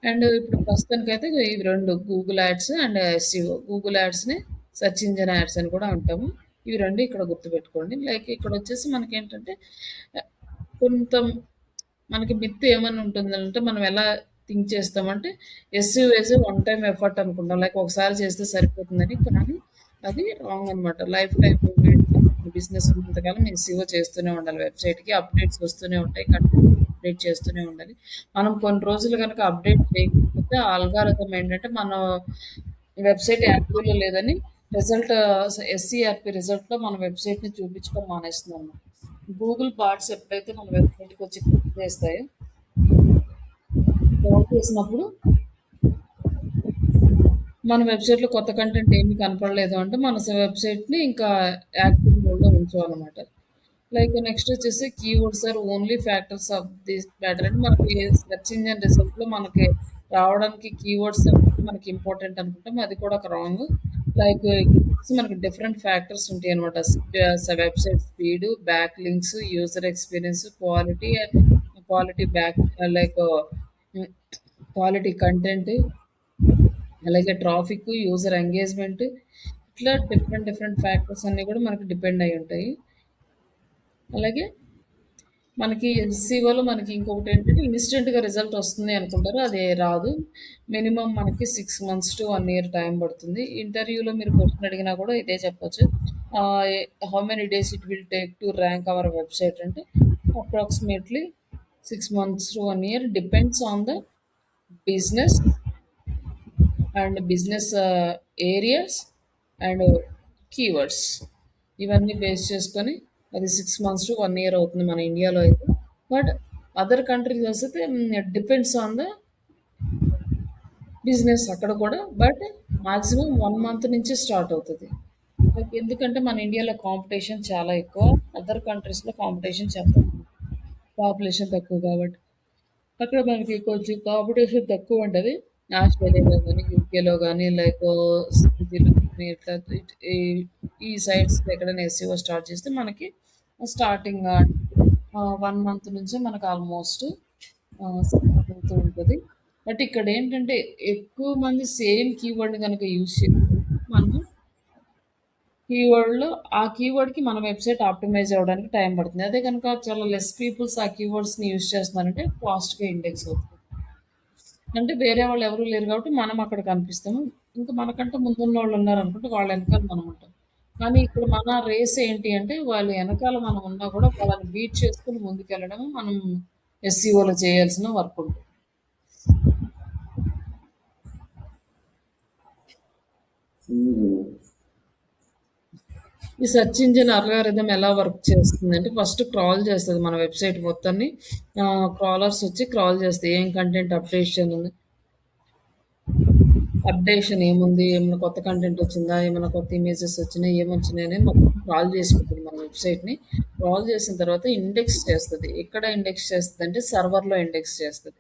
అండ్ ఇప్పుడు ప్రస్తుతానికైతే ఇవి 2 Google ads and SEO. Google యాడ్స్‌ని సెర్చ్ ఇంజిన్ యాడ్స్ అని కూడా అంటాము. ఇవి 2 ఇక్కడ గుర్తుపెట్టుకోండి. లైక్ ఇక్కడొచ్చేసి మనకేంటంటే కొంత మనకి మిత్ ఏమని ఉంటుందంటే మనం ఎలా థింక్ చేస్తామంటే SEO is one time effort అనుకుంటాం. లైక్ ఒకసారి చేస్తే సరిపోతుందని. కానీ అది రాంగ్ అనమాట. లైఫ్ టైమ్ మూవ్‌మెంట్‌లో బిజినెస్ ఉన్నంత కాలం ఎస్‌ఈఓ చేస్తూనే ఉండాలి. వెబ్‌సైట్‌కి అప్డేట్స్ వస్తూనే ఉంటాయి. కంటెంట్ అప్డేట్ చేస్తూనే ఉండాలి. మనం కొన్ని రోజులు గనక అప్డేట్ చేయకపోతే ఆ అల్గారిథం ఏంటంటే మన వెబ్‌సైట్ యాక్టివ్‌లో లేదని రిజల్ట్ ఎస్‌సీఆర్‌పీ రిజల్ట్‌లో మన వెబ్‌సైట్‌ని చూపించడం మానేస్తుందన్నమాట. గూగుల్ బాట్స్ ఎప్పుడైతే మన వెబ్‌సైట్‌కి వచ్చి క్లిక్ చేస్తాయో క్రాల్ చేసినప్పుడు మన వెబ్‌సైట్‌లో కొత్త కంటెంట్ ఏమి కనపడలేదు అంటే మన వెబ్‌సైట్‌ని ఇంకా యాక్టివ్ మోడ్‌లో ఉంచామన్నమాట. లైక్ నెక్స్ట్ వచ్చేసి keywords are only factors of this matter అంటే మనకి సెర్చ్ ఇంజిన్ రిజల్ట్‌లో మనకి రావడానికి కీవర్డ్స్ మనకి ఇంపార్టెంట్ అనుకుంటాం. అది కూడా ఒక రాంగ్. లైక్ మనకి డిఫరెంట్ ఫ్యాక్టర్స్ ఉంటాయన్నమాట. Website speed, back links, user experience, quality back like హ్మ్, క్వాలిటీ కంటెంట్, అలాగే ట్రాఫిక్, యూజర్ ఎంగేజ్‌మెంట్ ఇట్లా డిఫరెంట్ ఫ్యాక్టర్స్ అన్నీ కూడా మనకి డిపెండ్ అయ్యి ఉంటాయి. అలాగే మనకి ఎస్‌సీఓలో మనకి ఇంకొకటేంటంటే ఇన్‌స్టంట్‌గా రిజల్ట్ వస్తుంది అనుకుంటారు. అది రాదు. మినిమమ్ మనకి 6 మంత్స్ టు 1 ఇయర్ టైం పడుతుంది. ఇంటర్వ్యూలో మీరు క్వెషన్ అడిగినా కూడా ఇదే చెప్పొచ్చు. Ah, how many days it will take to rank our website అంటే approximately 6 months to 1 year depends on the business and business areas and keywords. ఇవన్నీ బేస్ చేసుకొని అది 6 మంత్స్ టు 1 ఇయర్ అవుతుంది మన ఇండియాలో అయితే. బట్ అదర్ కంట్రీస్ అయితే depends on the business అక్కడ కూడా. బట్ మాక్సిమం 1 మంత్ నుంచి స్టార్ట్ అవుతది. లైక్ ఎందుకంటే మన ఇండియాలో కాంపిటీషన్ చాలా ఎక్కువ. అదర్ కంట్రీస్‌లో కాంపిటీషన్ చాలా తక్కువ. పాపులేషన్ తక్కువ కాబట్టి. అక్కడ మనకి కొంచెం కాంపిటీషన్ తక్కువ ఉంటది. ఆస్ట్రేలియాలో గాని, యూకేలో గాని లైక్ సౌదీలో గాని ఇట్లా ఈ ఈ సైట్స్‌లో ఎక్కడైనా ఎస్‌ఈఓ స్టార్ట్ చేస్తే మనకి స్టార్టింగ్ 1 మంత్ నుంచే మనకు ఆల్మోస్ట్ స్టార్ట్ అవుతూ ఉంటది. బట్ ఇక్కడేంటంటే ఎక్కువ మంది సేమ్ కీవర్డ్‌ని గనక యూజ్ చేస్తే మనము కీవర్డ్‌లో ఆ కీవర్డ్‌కి మన వెబ్‌సైట్ ఆప్టిమైజ్ అవ్వడానికి టైం పడుతుంది. అదే గనుక చాలా లెస్ పీపుల్స్ ఆ కీవర్డ్స్‌ని యూజ్ చేస్తున్నారంటే ఫాస్ట్‌గా ఇండెక్స్ అవుతది. అంటే వేరే వాళ్ళు ఎవరు లేరు కాబట్టి మనం అక్కడ కనిపిస్తాము. ఇంకా మనకంటే ముందున్నోళ్ళు ఉన్నారనుకుంటే వాళ్ళ ఎనకాల మనం ఉంటాం. కానీ ఇక్కడ మన రేస్ ఏంటి అంటే వాళ్ళ ఎనకాల మనం ఉన్నా కూడా వాళ్ళని బీట్ చేసుకొని ముందుకెళ్ళడం మనం ఎస్‌సీఓలో చేయాల్సిన వర్క్ ఉంటుంది. ఈ సెర్చ్ ఇంజిన్ అల్గారిథం ఎలా వర్క్ చేస్తుందంటే ఫస్ట్ క్రాల్ చేస్తది మన వెబ్‌సైట్ మొత్తాన్ని. క్రాలర్స్ వచ్చి క్రాల్ చేస్తాయి. ఏం కంటెంట్ అప్డేషన్ ఏముంది? ఏమన్నా కొత్త కంటెంట్ వచ్చిందా? ఏమన్నా కొత్త ఇమేజెస్ వచ్చినాయి? ఏమొచ్చినాయని మొత్తం క్రాల్ చేసుకుంటది మన వెబ్‌సైట్‌ని. క్రాల్ చేసిన తర్వాత ఇండెక్స్ చేస్తది. ఎక్కడ ఇండెక్స్ చేస్తదంటే సర్వర్‌లో ఇండెక్స్ చేస్తది.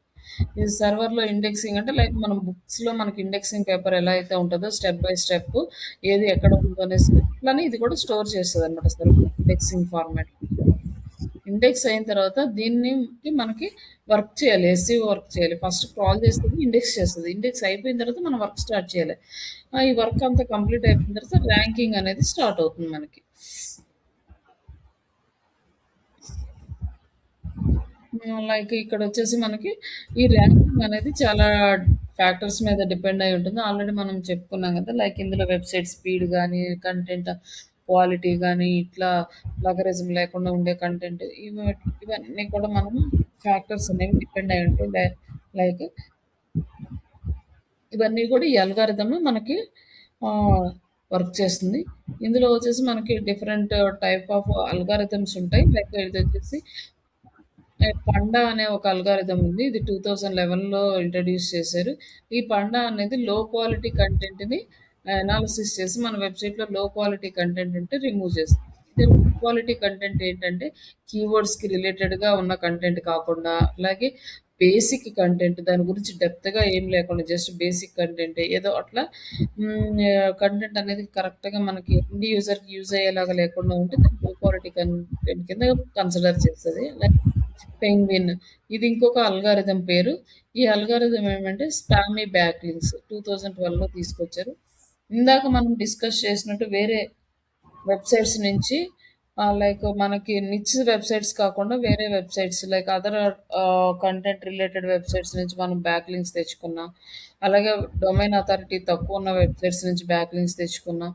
ఈ సర్వర్‌లో ఇండెక్సింగ్ అంటే లైక్ మనం బుక్స్‌లో మనకి ఇండెక్సింగ్ పేపర్ ఎలా అయితే ఉంటదో స్టెప్ బై స్టెప్ ఏది ఎక్కడ ఉందో అనేసి అట్లనే ఇది కూడా స్టోర్ చేస్తదనమాట సర్వర్ ఇండెక్సింగ్ ఫార్మాట్. ఇండెక్స్ అయిన తర్వాత దీన్ని మనకి వర్క్ చేయాలి. ఎస్‌ఈఓ వర్క్ చేయాలి. ఫస్ట్ క్రాల్ చేస్తది, ఇండెక్స్ చేస్తది. ఇండెక్స్ అయిపోయిన తర్వాత మనం వర్క్ స్టార్ట్ చేయాలి. ఈ వర్క్ అంతా కంప్లీట్ అయిపోయిన తర్వాత ర్యాంకింగ్ అనేది స్టార్ట్ అవుతుంది మనకి. లైక్ ఇక్కడొచ్చేసి మనకి ఈ ర్యాంకింగ్ అనేది చాలా ఫ్యాక్టర్స్ మీద డిపెండ్ అయి ఉంటుంది. ఆల్రెడీ మనం చెప్పుకున్నాం కదా! లైక్ ఇందులో వెబ్‌సైట్ స్పీడ్ గానీ, కంటెంట్ క్వాలిటీ గానీ, ఇట్లా ప్లగరిజం లేకుండా ఉండే కంటెంట్ ఇవన్నీ కూడా మనం ఫ్యాక్టర్స్ అనేవి డిపెండ్ అయి ఉంటాయి. లైక్ ఇవన్నీ కూడా ఈ అల్గారిథమ్ మనకి ఆహ్, వర్క్ చేస్తుంది. ఇందులో వచ్చేసి మనకి డిఫరెంట్ టైప్ ఆఫ్ అల్గారిథమ్స్ ఉంటాయి. లైక్ ఇదొచ్చేసి పండా అనే ఒక అల్గారిథం ఉంది. ఇది 2011లో ఇంట్రొడ్యూస్ చేశారు. ఈ పండా అనేది లో క్వాలిటీ కంటెంట్‌ని అనాలిసిస్ చేసి మన వెబ్‌సైట్‌లో లో క్వాలిటీ కంటెంట్ ఉంటే రిమూవ్ చేస్తుంది. ఇదే లో క్వాలిటీ కంటెంట్ ఏంటంటే కీవర్డ్స్‌కి రిలేటెడ్‌గా ఉన్న కంటెంట్ కాకుండా, అలాగే బేసిక్ కంటెంట్ దాని గురించి డెప్త్‌గా ఏం లేకుండా జస్ట్ బేసిక్ కంటెంట్ ఏదో అట్లా కంటెంట్ అనేది కరెక్ట్‌గా మనకి ఎండ్ యూజర్‌కి యూజ్ అయ్యేలాగా లేకుండా ఉంటే దాన్ని లో క్వాలిటీ కంటెంట్ కింద కన్సిడర్ చేస్తది. పెంగ్విన్. ఇది ఇంకొక అల్గారిథం పేరు. ఈ అల్గారిథం ఏమంటే స్పామీ బ్యాక్‌లింక్స్ 2012లో తీసుకొచ్చారు. ఇందాక మనం డిస్కస్ చేసినట్టు వేరే వెబ్‌సైట్స్ నుంచి లైక్ మనకి నిచ్ వెబ్‌సైట్స్ కాకుండా వేరే websites like other content related websites నుంచి మనం బ్యాక్ లింక్స్ తెచ్చుకున్నా, అలాగే డొమైన్ అథారిటీ తక్కువున్న వెబ్‌సైట్స్ నుంచి బ్యాక్ లింక్స్ తెచ్చుకున్నా,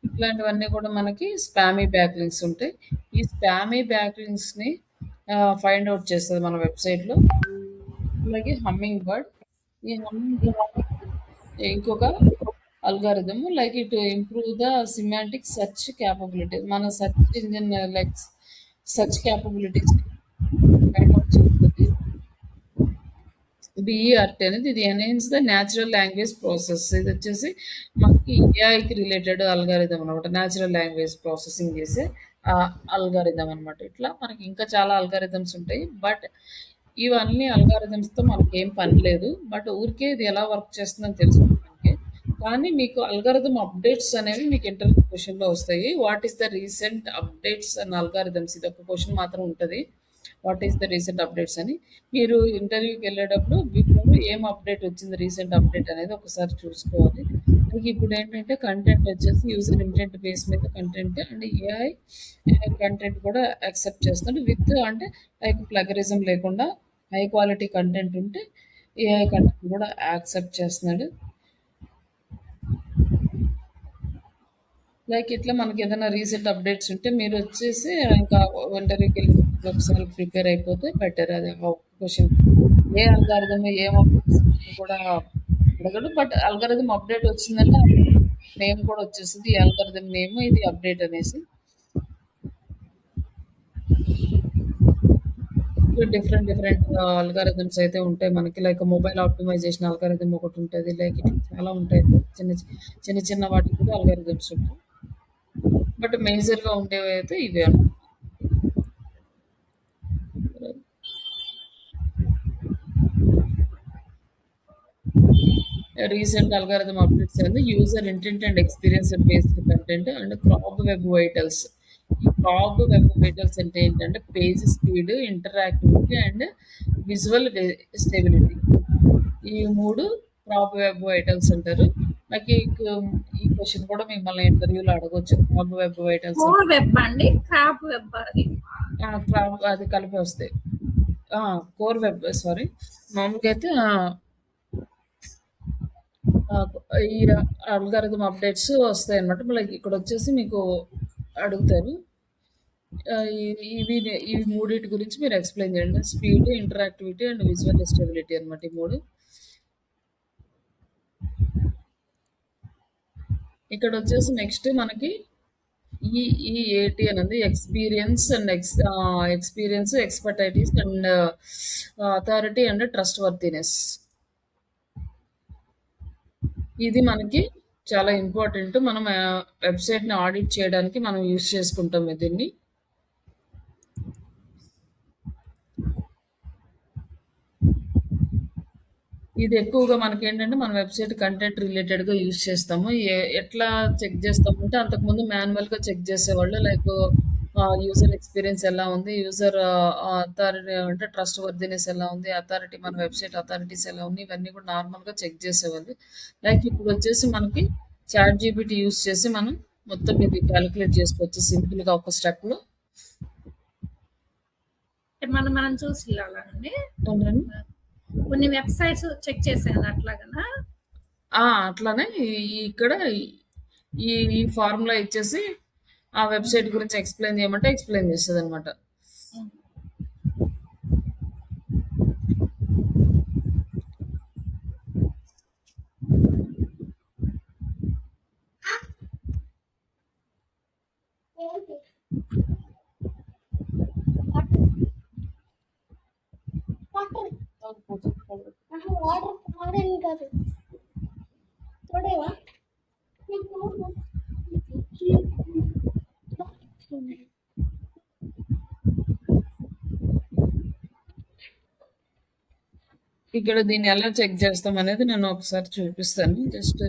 ఇట్లాంటివన్నీ కూడా మనకి స్పామీ బ్యాక్ లింక్స్ ఉంటాయి. ఈ స్పామీ బ్యాక్ లింక్స్‌ని ఫైండ్ ఔట్ చేస్తది మన వెబ్‌సైట్‌లో. అలాగే హమ్మింగ్ బర్డ్. ఈ హమ్మింగ్ బర్డ్ ఇంకొక algorithm like it improve the semantic search capability. మన search engine like search capabilities find out చేస్తుంది. బీఈఆర్టీ అనేది ఇది enhance the natural language process. ఇది వచ్చేసి మనకి ఏఐకి రిలేటెడ్ అల్గారిథం అనమాట. న్యాచురల్ లాంగ్వేజ్ ప్రాసెసింగ్ చేసే అల్గారిథం అనమాట. ఇట్లా మనకి ఇంకా చాలా అల్గారిథమ్స్ ఉంటాయి. బట్ ఇవన్నీ అల్గారిథమ్స్‌తో మనకేం పని లేదు. బట్ ఊరికే ఇది ఎలా వర్క్ చేస్తుందని తెలుసుకోవడానికే. కానీ మీకు అల్గారిథమ్ అప్డేట్స్ అనేవి మీకు ఇంటర్వ్యూ క్వెషన్‌లో వస్తాయి. What is the recent updates and algorithms ఇదొక క్వెషన్ మాత్రం ఉంటది. What is the recent updates అని. మీరు ఇంటర్వ్యూకి వెళ్ళేటప్పుడు బిఫోర్ ఏం అప్డేట్ వచ్చింది రీసెంట్ అప్డేట్ అనేది ఒకసారి చూసుకోవాలి. మనకి ఇప్పుడు ఏంటంటే కంటెంట్ వచ్చేసి యూజర్ ఇంటెంట్ బేస్ మీద కంటెంట్ అండ్ ఏఐ కంటెంట్ కూడా యాక్సెప్ట్ చేస్తుంది విత్ అంటే లైక్ ప్లగరిజం లేకుండా హై క్వాలిటీ కంటెంట్ ఉంటే ఏఐ కంటెంట్ కూడా యాక్సెప్ట్ చేస్తున్నాడు. లైక్ ఇట్లా మనకి ఏదైనా రీసెంట్ అప్డేట్స్ ఉంటే మీరు వచ్చేసి ఇంకా ఇంటర్వ్యూకి వెళ్ళి ఒకసారి ప్రిపేర్ అయిపోతే బెటర్. అది క్వశ్చన్ ఏ అల్గారిథం ఏం అప్డేట్స్ కూడా అడగడు. బట్ అల్గారిథం అప్డేట్ వచ్చిందంటే నేమ్ కూడా వచ్చేస్తుంది. ఈ అల్గారిథం నేమ్ ఇది అప్డేట్ అనేసి. డిఫరెంట్ డిఫరెంట్ అల్గారిథమ్స్ అయితే ఉంటాయి మనకి. లైక్ మొబైల్ ఆప్టిమైజేషన్ అల్గారిథం ఒకటి ఉంటుంది. లైక్ ఇట్లా చాలా ఉంటాయి. చిన్న చిన్న చిన్న వాటికి కూడా అల్గారిథమ్స్ ఉంటాయి. బట్ మేజర్‌గా ఉండేవి అయితే ఇవే అన్నమాట. రీసెంట్ అల్గారిథమ్ అప్డేట్స్ అనేది user intent and experience based content and crop web vitals. ఈ క్రాప్ వెబ్ వైటల్స్ అంటే ఏంటంటే page speed, interactivity and visual stability. ఈ 3 క్రాప్ వెబ్ వైటల్స్ అంటారు. నాకు ఈ క్వెషన్ కూడా మిమ్మల్ని ఇంటర్వ్యూలో అడగొచ్చు. క్రాప్ వెబ్ వైటల్స్ అంటే కోర్ వెబ్ అండి, క్రాప్ వెబ్ అది. క్రాప్ అది కలిపి వస్తాయి. Core web sorry. మామూలుగా అయితే ఆహ్, ఈ అల్గారిథమ్ అప్డేట్స్ వస్తాయన్నమాట. లైక్ ఇక్కడొచ్చేసి మీకు అడుగుతారు. ఇవి మూడిటి గురించి మీరు ఎక్స్‌ప్లెయిన్ చేయండి. Speed, interactivity and visual stability అన్నమాట ఈ 3. ఇక్కడొచ్చేసి నెక్స్ట్ మనకి ఈఈఏటీ అనేది experience, expertise and authority and trustworthiness. ఇది మనకి చాలా ఇంపార్టెంట్. మనం వెబ్‌సైట్‌ని ఆడిట్ చేయడానికి మనం యూజ్ చేసుకుంటాం దీన్ని. ఇది ఎక్కువగా మనకేంటంటే మన వెబ్‌సైట్ కంటెంట్ రిలేటెడ్‌గా యూజ్ చేస్తాము. ఎట్లా చెక్ చేస్తామంటే అంతకుముందు మాన్యువల్‌గా చెక్ చేసేవాళ్ళు. లైక్ యూజర్ ఎక్స్‌పీరియన్స్ ఎలా ఉంది? యూజర్ అథారిటీ అంటే ట్రస్ట్ వర్దినెస్ ఎలా ఉంది? అథారిటీ మన వెబ్‌సైట్ అథారిటీస్ ఎలా ఉన్నాయి? ఇవన్నీ కూడా నార్మల్‌గా చెక్ చేసేవాళ్ళు. లైక్ ఇప్పుడొచ్చేసి మనకి చాట్ జీపీటీ యూజ్ చేసి మనం మొత్తం ఇది కాలిక్యులేట్ చేసుకోవచ్చు సింపుల్‌గా ఒక స్టెప్‌లో. మనం మనం చూసి వెళ్ళాలండి. అవునండి. కొన్ని వెబ్సైట్స్ చెక్ చేశాను అట్లాగనా. అట్లానే ఇక్కడ ఈ ఫార్ములా ఇచ్చేసి ఆ వెబ్‌సైట్ గురించి ఎక్స్‌ప్లెయిన్ చేయమంటే ఎక్స్‌ప్లెయిన్ చేస్తదనమాట. ఇక్కడ దీన్ని ఎలా చెక్ చేస్తాం అనేది నేను ఒకసారి చూపిస్తాను. జస్ట్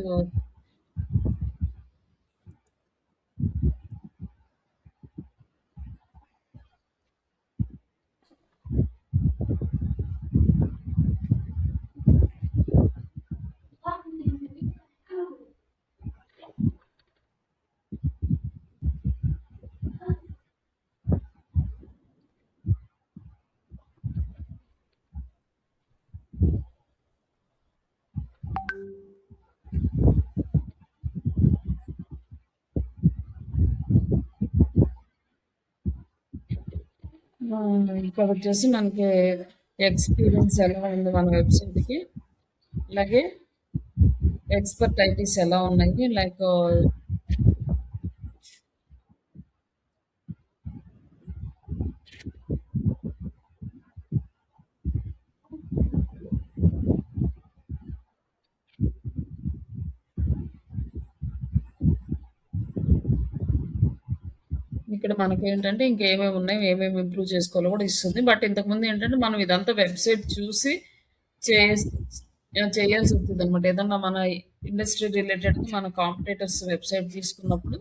ఇక్కడ వచ్చేసి మనకి ఎక్స్పీరియన్స్ ఎలా ఉంది మన వెబ్సైట్కి, అలాగే ఎక్స్పర్ట్ ఐటీస్ ఎలా ఉన్నాయి, లైక్ ఇక్కడ మనకేంటంటే ఇంకేమేమి ఉన్నాయి, ఏమేమి ఇంప్రూవ్ చేసుకోవాలో కూడా ఇస్తుంది. బట్ ఇంతకుముందు ఏంటంటే మనం ఇదంతా వెబ్సైట్ చూసి చేస్ చేయాల్సి ఉంటుందనమాట. ఏదన్నా మన ఇండస్ట్రీ రిలేటెడ్‌గా మన కాంపిటీటర్స్ వెబ్సైట్ తీసుకున్నప్పుడు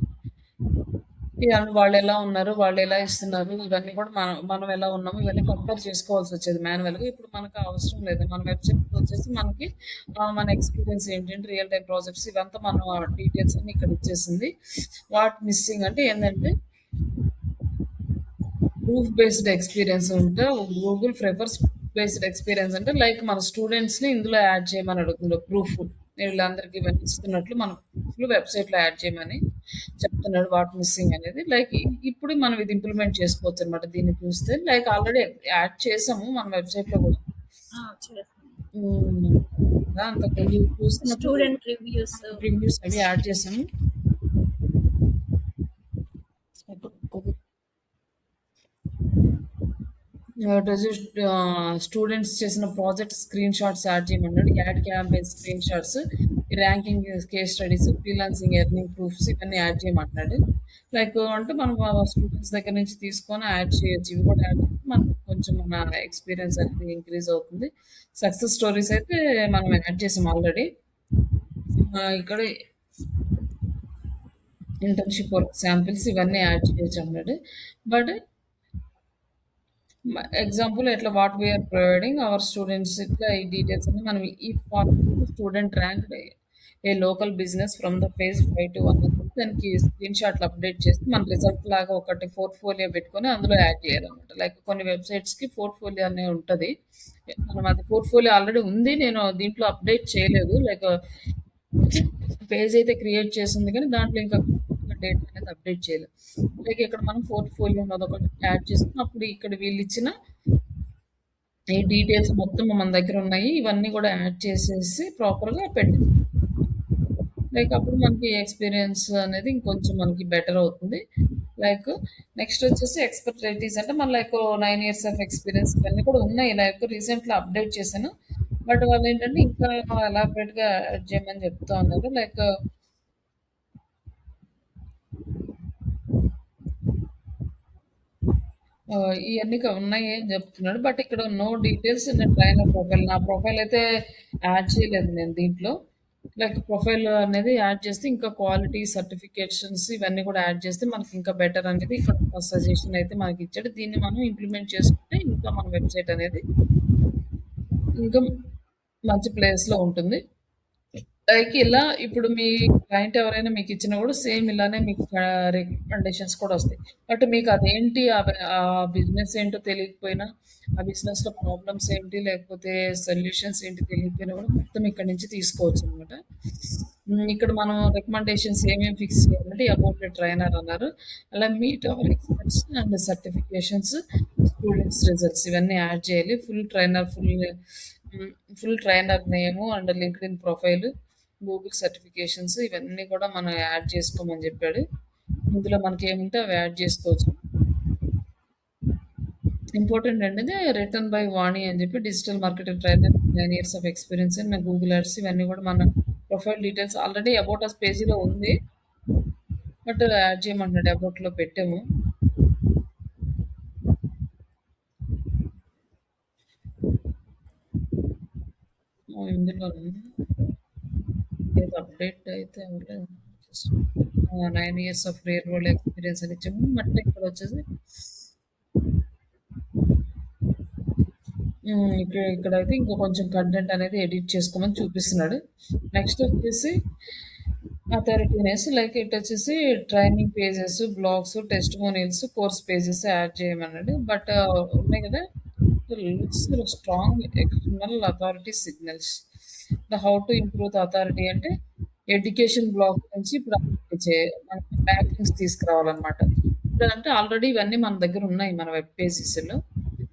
వాళ్ళెలా ఉన్నారు, వాళ్ళెలా ఇస్తున్నారు, ఇవన్నీ కూడా మనం ఎలా ఉన్నాము, ఇవన్నీ కంపేర్ చేసుకోవాల్సొచ్చేది మాన్యువల్‌గా. ఇప్పుడు మనకు అవసరం లేదు. మన వెబ్సైట్‌లో వచ్చేసి మనకి మన ఎక్స్‌పీరియన్స్ ఏంటంటే, రియల్ టైమ్ ప్రాజెక్ట్స్ ఇవంతా మనం డీటెయిల్స్ అన్నీ ఇక్కడ ఇచ్చేసింది. వాట్ మిస్సింగ్ అంటే ఏందంటే ప్రూఫ్ బేస్డ్ ఎక్స్పీరియన్స్ ఉంటే గూగుల్ ప్రిఫర్స్ బేస్డ్ ఎక్స్పీరియన్స్ అంటే లైక్ మన స్టూడెంట్స్ని ఇందులో యాడ్ చేయమని అడుగుతుంది. ప్రూఫ్ వీళ్ళందరికీ ఇవన్నీ ఇస్తున్నట్లు మన ప్రూఫ్లు వెబ్సైట్లో యాడ్ చేయమని చెప్తున్నాడు. వాట్ మిస్సింగ్ అనేది లైక్ ఇప్పుడు మనం ఇది ఇంప్లిమెంట్ చేసుకోవచ్చు అనమాట. దీన్ని చూస్తే లైక్ ఆల్రెడీ యాడ్ చేసాము మన వెబ్సైట్లో కూడా. అంత చూస్తున్నప్పుడు స్టూడెంట్ రివ్యూస్ అవి యాడ్ చేసాము. స్టూడెంట్స్ చేసిన ప్రాజెక్ట్ స్క్రీన్ షాట్స్ యాడ్ చేయమన్నాడు. Ad campaign screen shots, ranking case studies, freelancing earning proofs ఇవన్నీ యాడ్ చేయమంటున్నాడు. లైక్ అంటే మనం స్టూడెంట్స్ దగ్గర నుంచి తీసుకొని యాడ్ చేయొచ్చు. ఇవి కూడా యాడ్ చేస్తే మనకు కొంచెం మన ఎక్స్పీరియన్స్ అనేది ఇంక్రీజ్ అవుతుంది. సక్సెస్ స్టోరీస్ అయితే మనం యాడ్ చేసాం ఆల్రెడీ. ఇక్కడ ఇంటర్న్షిప్ వర్క్ శాంపిల్స్ ఇవన్నీ యాడ్ చేయొచ్చు అన్నాడు. బట్ ఎగ్జాంపుల్ ఎట్లా what we're providing our students ఇట్లా ఈ డీటెయిల్స్ అన్ని మనం ఈ student rank a local business from the page 5 to 1 దానికి స్క్రీన్ షాట్లు అప్డేట్ చేసి మన రిజల్ట్ లాగా ఒకటి పోర్ట్ఫోలియో పెట్టుకొని అందులో యాడ్ చేయాలన్నమాట. లైక్ కొన్ని వెబ్సైట్స్కి పోర్ట్ఫోలియో అనే ఉంటుంది. మనం అది పోర్ట్ఫోలియో ఆల్రెడీ ఉంది, నేను దీంట్లో అప్డేట్ చేయలేదు. లైక్ పేజ్ అయితే క్రియేట్ చేసింది కానీ దాంట్లో ఇంకా డేటా అనేది అప్డేట్ చేయలేదు. లైక్ ఇక్కడ మనం పోర్ట్ఫోలియో అదొకటి యాడ్ చేస్తాం. అప్పుడు ఇక్కడ వీళ్ళు ఇచ్చిన ఈ డీటెయిల్స్ మొత్తం మన దగ్గర ఉన్నాయి, ఇవన్నీ కూడా యాడ్ చేసేసి ప్రాపర్గా పెట్టి లైక్ అప్పుడు మనకి ఎక్స్పీరియన్స్ అనేది ఇంకొంచెం మనకి బెటర్ అవుతుంది. లైక్ నెక్స్ట్ వచ్చేసి ఎక్స్పర్ట్ రేటీస్ అంటే మన లైక్ 9 years ఆఫ్ ఎక్స్పీరియన్స్ ఇవన్నీ కూడా ఉన్నాయి. లైక్ రీసెంట్గా అప్డేట్ చేశాను. బట్ వాళ్ళు ఏంటంటే ఇంకా ఎలాబరేట్గా యాడ్ చేయమని చెప్తా ఉన్నారు. లైక్ ఇవన్నీ ఉన్నాయి అని చెప్తున్నాడు. బట్ ఇక్కడ no details in trainer profile. నా ప్రొఫైల్ అయితే యాడ్ చేయలేదు నేను దీంట్లో. లైక్ ప్రొఫైల్ అనేది యాడ్ చేస్తే ఇంకా క్వాలిటీ సర్టిఫికేషన్స్ ఇవన్నీ కూడా యాడ్ చేస్తే మనకి ఇంకా బెటర్ అనేది ఇక్కడ సజెషన్ అయితే మనకి ఇచ్చాడు. దీన్ని మనం ఇంప్లిమెంట్ చేసుకుంటే ఇంకా మన వెబ్సైట్ అనేది ఇంకా మంచి ప్లేస్లో ఉంటుంది. లైక్ ఇలా ఇప్పుడు మీ క్లయింట్ ఎవరైనా మీకు ఇచ్చినా కూడా సేమ్ ఇలానే మీకు రికమెండేషన్స్ కూడా వస్తాయి. బట్ మీకు అదేంటి ఆ బిజినెస్ ఏంటో తెలియకపోయినా, ఆ బిజినెస్లో ప్రాబ్లమ్స్ ఏంటి లేకపోతే సొల్యూషన్స్ ఏంటి తెలియకపోయినా కూడా మొత్తం ఇక్కడ నుంచి తీసుకోవచ్చు అనమాట. ఇక్కడ మనం రికమెండేషన్స్ ఏమేమి ఫిక్స్ చేయాలంటే అబౌట్ ట్రైనర్ అన్నారు, అలా meet our experts and certifications, students results ఇవన్నీ యాడ్ చేయాలి. Full trainer name and LinkedIn profile, Google certifications ఇవన్నీ కూడా మనం యాడ్ చేసుకోమని చెప్పాడు. ఇందులో మనకి ఏముంటే అవి యాడ్ చేసుకోవచ్చు. ఇంపార్టెంట్ అనేది రిటర్న్ బై వాణి అని చెప్పి digital marketing trainer 9 years of experience and Google ads ఇవన్నీ కూడా మన profile details already about us పేజీలో ఉంది. బట్ యాడ్ చేయమంటున్నాడు, అబౌట్లో పెట్టాము. ఇందులో అప్డేట్ అయితే 9 years of real world experience అని ఇచ్చాము. బట్ ఇక్కడ వచ్చేసి ఇక్కడైతే ఇంకా కొంచెం కంటెంట్ అనేది ఎడిట్ చేసుకోమని చూపిస్తున్నాడు. నెక్స్ట్ వచ్చేసి అథారిటీనెస్ లైక్ ఇట్ వచ్చేసి training pages, blogs, testimonials, course pages add చేయమన్నాడు. బట్ ఉన్నాయి కదా strong external authority signals. How to improve the authority అంటే ఎడ్యుకేషన్ బ్లాగ్ నుంచి ఇప్పుడు మనకి బ్యాక్ లింక్స్ తీసుకురావాలన్నమాట. ఇప్పుడు అంటే ఆల్రెడీ ఇవన్నీ మన దగ్గర ఉన్నాయి మన వెబ్ పేజెస్లో.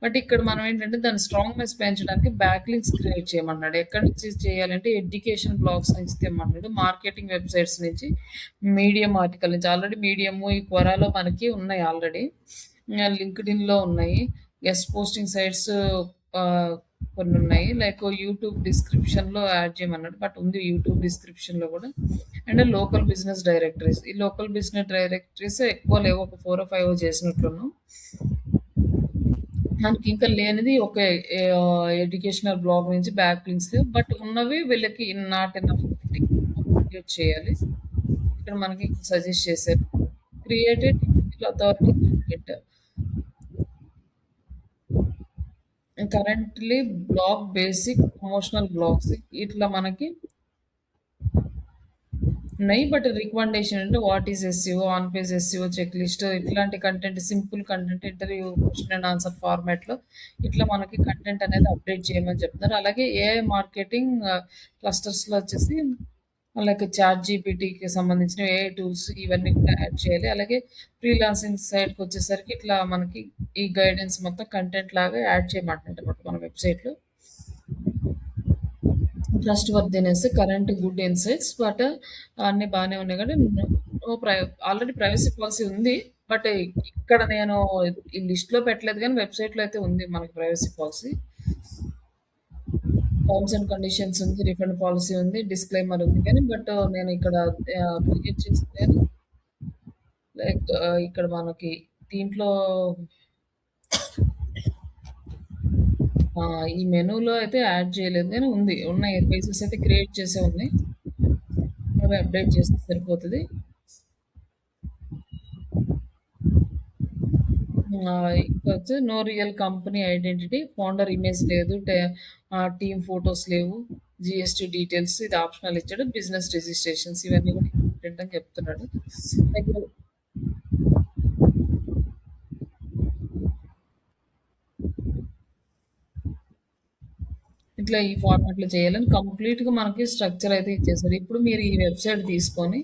బట్ ఇక్కడ మనం ఏంటంటే దాని స్ట్రాంగ్‌నెస్ పెంచడానికి బ్యాక్ లింక్స్ క్రియేట్ చేయమన్నాడు. ఎక్కడి నుంచి చేయాలంటే ఎడ్యుకేషన్ బ్లాగ్స్ నుంచి తెమ్మన్నాడు. మార్కెటింగ్ వెబ్‌సైట్స్ నుంచి, మీడియం ఆర్టికల్ నుంచి. ఆల్రెడీ మీడియము, ఈ క్వొరాలో మనకి ఉన్నాయి ఆల్రెడీ. లింక్డ్ఇన్‌లో ఉన్నాయి. గెస్ట్ పోస్టింగ్ సైట్స్ ఆహ్, కొన్నున్నాయి. లైక్ యూట్యూబ్ డిస్క్రిప్షన్‌లో యాడ్ చేయమన్నాడు. బట్ ఉంది యూట్యూబ్ డిస్క్రిప్షన్‌లో గూడా. And local business directories. ఈ లోకల్ బిజినెస్ డైరెక్టరీస్ ఎక్కువ లేవు. ఒక 4 ఫైవో చేసినట్లున్నాం. మనకి ఇంకా లేనిది ఒక ఎడ్యుకేషనల్ బ్లాగ్ నుంచి బ్యాక్ లింక్స్ లేవు. బట్ ఉన్నవి వీళ్ళకి నాట్ ఎనఫ్ క్రియేట్ చేయాలి. ఇక్కడ మనకి సజెస్ట్ చేశారు. Created authority content. Currently blog basic promotional blogs ఇట్లా మనకి ఉన్నాయి. బట్ రికమెండేషన్ అంటే what is SEO, on page SEO checklist ఇట్లాంటి content, simple content, interview question and answer ఫార్మాట్‌లో ఇట్లా మనకి కంటెంట్ అనేది అప్డేట్ చేయమని చెప్తున్నారు. అలాగే ఏఐ మార్కెటింగ్ క్లస్టర్స్‌లో వచ్చేసి లైక్ చాట్ జీపీటీకి సంబంధించిన ఏఐ టూల్స్ ఇవన్నీ కూడా యాడ్ చేయాలి. అలాగే ఫ్రీలాన్సింగ్ సైడ్‌కొచ్చేసరికి ఇట్లా మనకి ఈ గైడెన్స్ మొత్తం కంటెంట్ లాగా యాడ్ చేయమంటున్నారన్నమాట మన వెబ్‌సైట్‌లో. Trust worthiness, current good insights. But అన్నీ బానే ఉన్నాయి గానీ, నో ఆల్రెడీ ప్రైవసీ పాలిసీ ఉంది. బట్ ఇక్కడ నేను ఈ లిస్ట్‌లో పెట్టలేదు గానీ, వెబ్‌సైట్‌లో అయితే ఉంది మనకి privacy policy. Terms and conditions ఉంది. రిఫండ్ పాలిసీ ఉంది. డిస్క్లైమర్ ఉంది గానీ, బట్ నేను ఇక్కడ క్రియేట్ చేసింది లైక్ ఇక్కడ మనకి దీంట్లో ఈ మెనూలో అయితే యాడ్ చేయలేదు గానీ ఉంది. ఉన్నాయి. పేజెస్ అయితే క్రియేట్ చేసే ఉన్నాయి. అవి అప్డేట్ చేస్తే సరిపోతది. ఇంకొచ్చి no real company identity, founder image లేదు, టీమ్ ఫోటోస్ లేవు, జీఎస్టీ డీటెయిల్స్ ఇది ఆప్షనల్ ఇచ్చాడు. బిజినెస్ రిజిస్ట్రేషన్స్ ఇవన్నీ కూడా ఇంపార్టెంట్ అని చెప్తున్నాడు. లైక్ ఇట్లా ఈ ఫార్మాట్‌లో చేయాలని కంప్లీట్‌గా మనకి స్ట్రక్చర్ అయితే ఇచ్చేసారు. ఇప్పుడు మీరు ఈ వెబ్‌సైట్ తీసుకొని,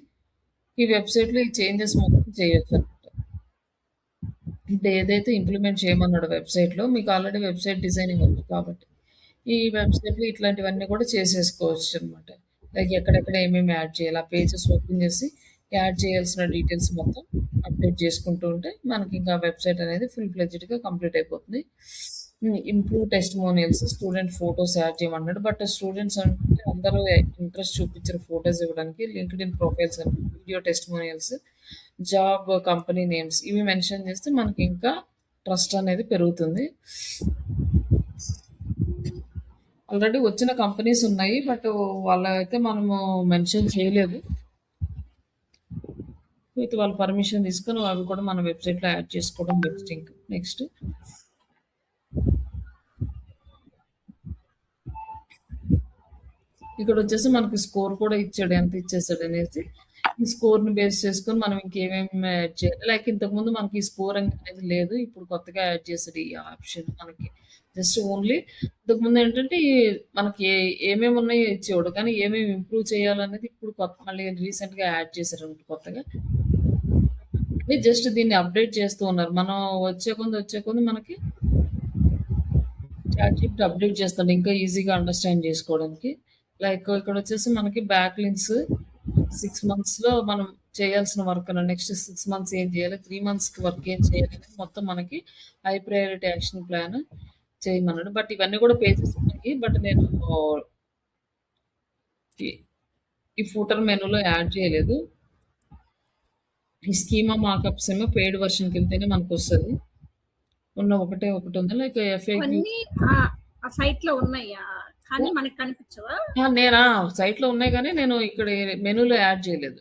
ఈ వెబ్‌సైట్‌లో ఈ చేంజెస్ మొత్తం చేయొచ్చనమాట. అంటే ఏదైతే ఇంప్లిమెంట్ చేయమన్నాడో వెబ్‌సైట్‌లో మీకు ఆల్రెడీ వెబ్‌సైట్ డిజైనింగ్ ఉంది కాబట్టి, ఈ వెబ్‌సైట్‌లో ఇట్లాంటివన్నీ కూడా చేసేసుకోవచ్చనమాట. లైక్ ఎక్కడెక్కడ ఏమేమి యాడ్ చేయాలి, ఆ పేజెస్ ఓపెన్ చేసి యాడ్ చేయాల్సిన డీటెయిల్స్ మొత్తం అప్డేట్ చేసుకుంటూ ఉంటే మనకింకా వెబ్‌సైట్ అనేది ఫుల్ ఫ్లెడ్జ్డ్‌గా కంప్లీట్ అయిపోతుంది. Improve testimonials, student photos add చేయమన్నాడు. బట్ స్టూడెంట్స్ అంటే అందరూ ఇంట్రెస్ట్ చూపించరు ఫోటోస్ ఇవ్వడానికి. లింక్డ్ఇన్ ప్రొఫైల్స్ అని, video testimonials, job company names ఇవి మెన్షన్ చేస్తే మనకి ఇంకా ట్రస్ట్ అనేది పెరుగుతుంది. ఆల్రెడీ వచ్చిన కంపెనీస్ ఉన్నాయి. బట్ వాళ్ళైతే మనము మెన్షన్ చేయలేదు. విత్ వాళ్ళ పర్మిషన్ తీసుకొని అవి కూడా మన వెబ్‌సైట్‌లో యాడ్ చేసుకోవడం బెస్ట్ ఇంకా. నెక్స్ట్ ఇక్కడొచ్చేసి మనకి స్కోర్ కూడా ఇచ్చాడు. ఎంత ఇచ్చేసాడనేసి. ఈ స్కోర్‌ని బేస్ చేసుకొని మనం ఇంకేమేమి యాడ్ చేయాలి. లైక్ ఇంతకుముందు మనకి ఈ స్కోరింగ్ అనేది లేదు. ఇప్పుడు కొత్తగా యాడ్ చేసాడు ఈ ఆప్షన్ మనకి. జస్ట్ ఓన్లీ ఇంతకుముందేంటంటే మనకి ఏమేమున్నాయో ఇచ్చేవాడు. కానీ ఏమేమి ఇంప్రూవ్ చేయాలనేది ఇప్పుడు మళ్ళీ రీసెంట్‌గా యాడ్ చేశారన్నమాట కొత్తగా. అంటే జస్ట్ దీన్ని అప్డేట్ చేస్తూ ఉన్నారు. మనం వచ్చే కొంది మనకి చాట్‌జిపిటి అప్డేట్ చేస్తాడు. ఇంకా ఈజీగా అండర్‌స్టాండ్ చేసుకోవడానికి. లైక్ ఇక్కడొచ్చేసి మనకి బ్యాక్ లింక్స్ 6 మంత్స్‌లో మనం చేయాల్సిన వర్క్ నెక్స్ట్ 6 మంత్స్ ఏం చేయాలి, 3 మంత్స్‌కి వర్క్ ఏం చేయాలి అనేది మొత్తం మనకి హై ప్రయారిటీ యాక్షన్ ప్లాన్ చేయమన్నాడు. బట్ ఇవన్నీ కూడా పేజెస్ ఉన్నాయి. బట్ నేను ఈ ఈ ఫూటర్ మెనూలో యాడ్ చేయలేదు. ఈ స్కీమా మార్కప్స్ ఏమో పెయిడ్ వెర్షన్‌కెళ్తేనే మనకొస్తది. ఉన్న ఒకటే ఒకటుంది. లైక్ ఎఫ్ఏక్యూ అవన్నీ ఆ సైట్ లో ఉన్నాయా కానీ మనకి కనిపించవా? నేనా సైట్‌లో ఉన్నాయి గానీ నేను ఇక్కడ మెనూలో యాడ్ చేయలేదు.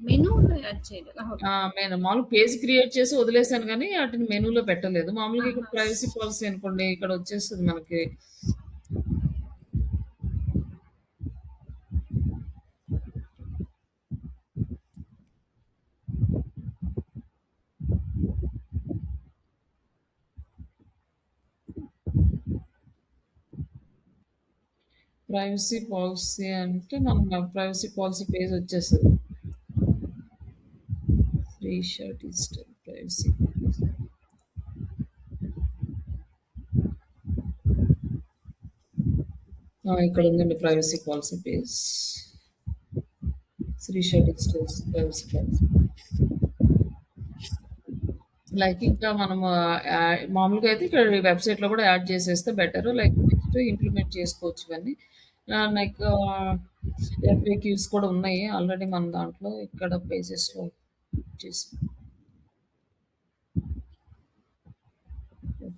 మెనూలో యాడ్ చేయలేదు. నేను మామూలుగా పేజ్ క్రియేట్ చేసి వదిలేసాను గానీ వాటిని మెనూలో పెట్టలేదు. మామూలుగా ఇక్కడ ప్రైవసీ పాలిసీ అనుకోండి ఇక్కడ వచ్చేస్తది మనకి. ప్రైవసీ పాలిసీ అంటే మనం ప్రైవసీ పాలిసీ పేజ్ వచ్చేస్తది. Free shot digital privacy policy. ఇక్కడ ఉందండి privacy policy page. Srisha digitals privacy policy. Like ఇంకా మనము మామూలుగా అయితే ఇక్కడ వెబ్సైట్లో కూడా యాడ్ చేసేస్తే బెటర్. లైక్ నెక్స్ట్ ఇంప్లిమెంట్ చేసుకోవచ్చు ఇవన్నీ. లైక్ ఎఫ్ఏక్యూస్ కూడా ఉన్నాయి ఆల్రెడీ మన దాంట్లో ఇక్కడ పేజెస్లో చేసి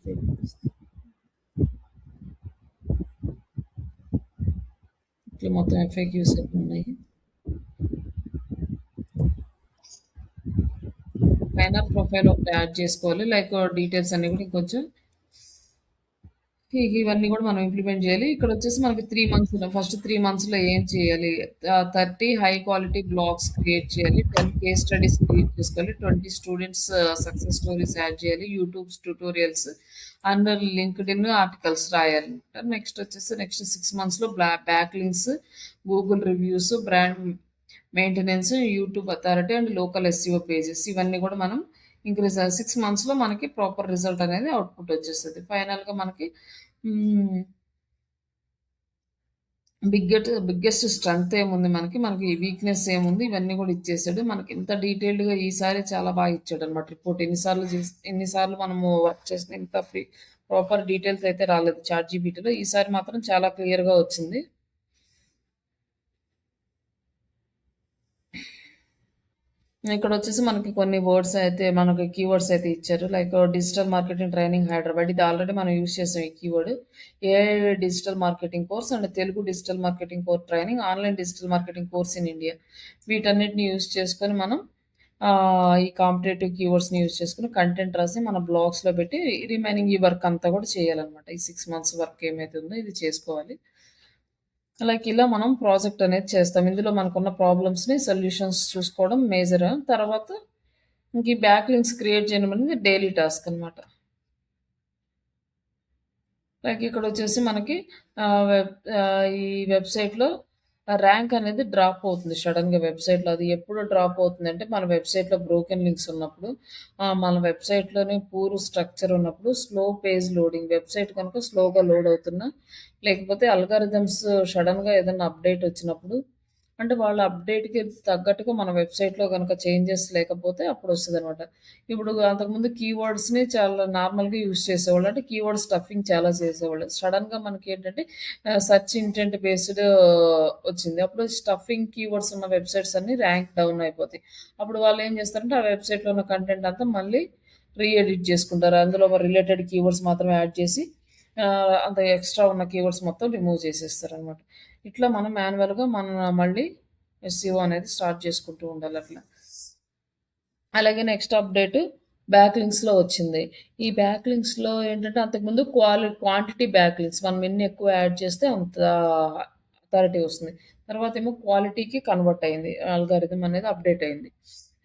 FAQs. ఇట్లా మొత్తం ఎఫ్ఏక్యూస్ ఉన్నాయి. పైన ప్రొఫైల్ ఒకటి యాడ్ చేసుకోవాలి. లైక్ డీటెయిల్స్ అన్ని కూడా ఇంకొంచెం ఇవన్నీ కూడా మనం ఇంప్లిమెంట్ చేయాలి. ఇక్కడ వచ్చేసి మనకి 3 మంత్స్ ఫస్ట్ 3 మంత్స్‌లో ఏం చేయాలి? 30 హై క్వాలిటీ బ్లాగ్స్ క్రియేట్ చేయాలి. 10 కేస్ స్టడీస్ క్రియేట్ చేసుకోవాలి. 20 స్టూడెంట్స్ సక్సెస్ స్టోరీస్ యాడ్ చేయాలి. YouTubes tutorials and LinkedIn articles రాయాలి. నెక్స్ట్ వచ్చేసి నెక్స్ట్ 6 మంత్స్‌లో back links, Google reviews, brand maintenance, YouTube authority and local SEO pages ఇవన్నీ కూడా మనం ఇంక్రీజ్ 6 మంత్స్‌లో మనకి ప్రాపర్ రిజల్ట్ అనేది అవుట్‌పుట్ వచ్చేస్తది. ఫైనల్‌గా మనకి హ్మ్. బిగ్గెస్ట్ స్ట్రెంగ్త్ ఏముంది మనకి, మనకి వీక్‌నెస్ ఏముంది, ఇవన్నీ కూడా ఇచ్చేసాడు. మనకి ఇంత డీటెయిల్డ్‌గా ఈసారి చాలా బాగా ఇచ్చాడనమాట రిపోర్ట్. ఎన్ని సార్లు మనము వర్క్ చేసినా ఇంత ప్రాపర్ డీటెయిల్స్ అయితే రాలేదు చాట్‌జీపీటీలో. ఈసారి మాత్రం చాలా క్లియర్‌గా వచ్చింది. ఇక్కడొచ్చేసి మనకి కొన్ని వర్డ్స్ అయితే మనకి కీవర్డ్స్ అయితే ఇచ్చారు. Like digital marketing training Hyderabad. ఇది ఆల్రెడీ మనం యూజ్ చేసాం ఈ keyword. AI digital marketing course and Telugu digital marketing course training, online digital marketing course in India. వీటన్నిటిని యూజ్ చేసుకొని మనం ఈ కాంపిటేటివ్ కీవర్డ్స్‌ని యూజ్ చేసుకొని కంటెంట్ రాసి మన బ్లాగ్స్‌లో పెట్టి రిమైనింగ్ ఈ వర్క్ అంతా కూడా చేయాలనమాట. ఈ 6 మంత్స్ వర్క్ ఏమైతే ఉందో ఇది చేసుకోవాలి. లైక్ ఇలా మనం ప్రాజెక్ట్ అనేది చేస్తాం. ఇందులో మనకున్న ప్రాబ్లమ్స్‌ని సొల్యూషన్స్ చూసుకోవడం మేజర్. తర్వాత ఇంక ఈ బ్యాక్ లింక్స్ క్రియేట్ చేయడం అనేది డైలీ టాస్క్ అనమాట. లైక్ ఇక్కడొచ్చేసి మనకి ఈ వెబ్‌సైట్‌లో ర్యాంక్ అనేది డ్రాప్ అవుతుంది సడెన్‌గా వెబ్‌సైట్‌లో. అది ఎప్పుడు డ్రాప్ అవుతుందంటే మన వెబ్‌సైట్‌లో బ్రోకెన్ లింక్స్ ఉన్నప్పుడు, మన వెబ్‌సైట్‌లోని పూర్ స్ట్రక్చర్ ఉన్నప్పుడు, స్లో పేజ్ లోడింగ్ వెబ్‌సైట్ కనుక స్లోగా లోడ్ అవుతున్నా, లేకపోతే అల్గారిథమ్స్ సడెన్‌గా ఏదన్నా అప్డేట్ వచ్చినప్పుడు, అంటే వాళ్ళ అప్డేట్‌కి తగ్గట్టుగా మన వెబ్‌సైట్‌లో గనక చేంజెస్ లేకపోతే అప్పుడొస్తదనమాట. ఇప్పుడు అంతకుముందు కీవర్డ్స్‌ని చాలా నార్మల్‌గా యూజ్ చేసేవాళ్ళు. అంటే కీవర్డ్ స్టఫింగ్ చాలా చేసేవాళ్ళు. సడెన్‌గా మనకేంటంటే సెర్చ్ ఇంటెంట్ బేస్డ్ వచ్చింది. అప్పుడు స్టఫింగ్ కీవర్డ్స్ ఉన్న వెబ్‌సైట్స్ అన్నీ ర్యాంక్ డౌన్ అయిపోతాయి. అప్పుడు వాళ్ళేం చేస్తారంటే ఆ వెబ్‌సైట్‌లో ఉన్న కంటెంట్ అంతా మళ్ళీ ఎడిట్ చేసుకుంటారు. అందులో రిలేటెడ్ కీవర్డ్స్ మాత్రమే యాడ్ చేసి అంత ఎక్స్‌ట్రా ఉన్న కీవర్డ్స్ మొత్తం రిమూవ్ చేసేస్తారనమాట. ఇట్లా మనం మాన్యువల్‌గా మళ్ళీ ఎస్‌ఈఓ అనేది స్టార్ట్ చేసుకుంటూ ఉండాలట్లా. అలాగే నెక్స్ట్ అప్డేట్ బ్యాక్ లింక్స్‌లో వచ్చింది. ఈ బ్యాక్ లింక్స్‌లో ఏంటంటే అంతకుముందు క్వాంటిటీ బ్యాక్ లింక్స్ మనం ఎన్ని ఎక్కువ యాడ్ చేస్తే అంత అథారిటీ వస్తుంది. తర్వాతేమో క్వాలిటీకి కన్వర్ట్ అయింది. ఆల్గారిథమ్ అనేది అప్డేట్ అయింది.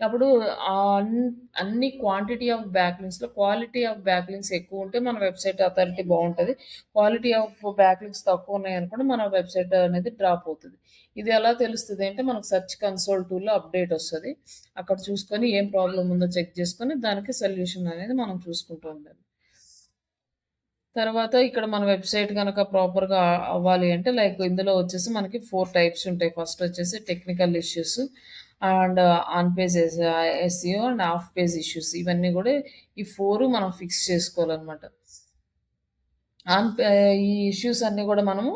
అప్పుడు అన్ అన్ని క్వాంటిటీ ఆఫ్ బ్యాక్ లింక్స్‌లో క్వాలిటీ ఆఫ్ బ్యాక్ లింక్స్ ఎక్కువుంటే మన వెబ్‌సైట్ అథారిటీ బావుంటది. క్వాలిటీ ఆఫ్ బ్యాక్ లింక్స్ తక్కువున్నాయనుకోండి మన వెబ్‌సైట్ అనేది డ్రాప్ అవుతది. ఇది ఎలా తెలుస్తది అంటే మనకు సెర్చ్ కన్సోల్ టూల్‌లో అప్డేట్ వస్తది. అక్కడ చూసుకొని ఏం ప్రాబ్లమ్ ఉందో చెక్ చేసుకొని దానికి సొల్యూషన్ అనేది మనం చూసుకుంటూ ఉండాలి. తర్వాత ఇక్కడ మన వెబ్‌సైట్ గనక ప్రాపర్‌గా అవ్వాలి అంటే లైక్ ఇందులో వచ్చేసి మనకి 4 టైప్స్ ఉంటాయి. ఫస్ట్ వచ్చేసి technical issues and on page SEO and of page issues. ఇవన్నీ గూడా ఈ 4 మనం ఫిక్స్ చేసుకోవాలనమాట. ఈ ఇష్యూస్ అన్నీ గూడా మనము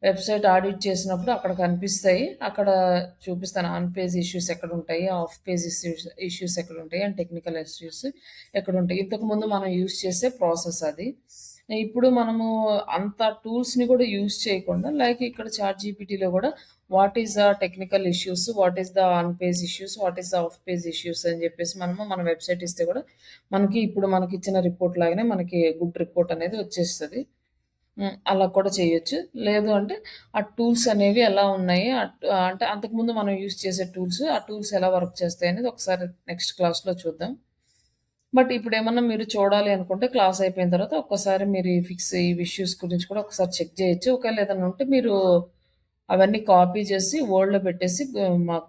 వెబ్‌సైట్ ఆడిట్ చేసినప్పుడు అక్కడ కనిపిస్తాయి. అక్కడ చూపిస్తాను ఆన్ పేజ్ ఇష్యూస్ ఎక్కడుంటాయి, ఆఫ్ పేజ్ ఇష్యూస్ ఎక్కడుంటాయి అండ్ టెక్నికల్ ఇష్యూస్ ఎక్కడుంటాయి. ఇంతకుముందు మనం యూజ్ చేసే ప్రాసెస్ అది. ఇప్పుడు మనము అంత టూల్స్‌ని గూడా యూజ్ చేయకుండా లైక్ ఇక్కడ చాట్‌జీపీటీలో గూడా what is the technical issues, what is the on page issues, what is the of page issues అని జెప్పేసి మనము మన వెబ్‌సైట్ ఇస్తే గూడా మనకి ఇప్పుడు మనకిచ్చిన రిపోర్ట్ లాగానే మనకి గుడ్ రిపోర్ట్ అనేది వచ్చేస్తది. అలా కూడా చేయొచ్చు. లేదు అంటే ఆ టూల్స్ అనేవి ఎలా ఉన్నాయి? అంటే అంతకుముందు మనం యూజ్ చేసే టూల్స్, ఆ టూల్స్ ఎలా వర్క్ చేస్తాయనేది ఒకసారి నెక్స్ట్ క్లాస్‌లో చూద్దాం. బట్ ఇప్పుడేమన్నా మీరు చూడాలి అనుకుంటే క్లాస్ అయిపోయిన తర్వాత ఒక్కసారి మీరు ఈ ఇష్యూస్ గురించి కూడా ఒకసారి చెక్ జేయొచ్చు. ఒకవేళ ఏదన్నా ఉంటే మీరు అవన్నీ కాపీ చేసి వర్డ్‌లో పెట్టేసి మాకు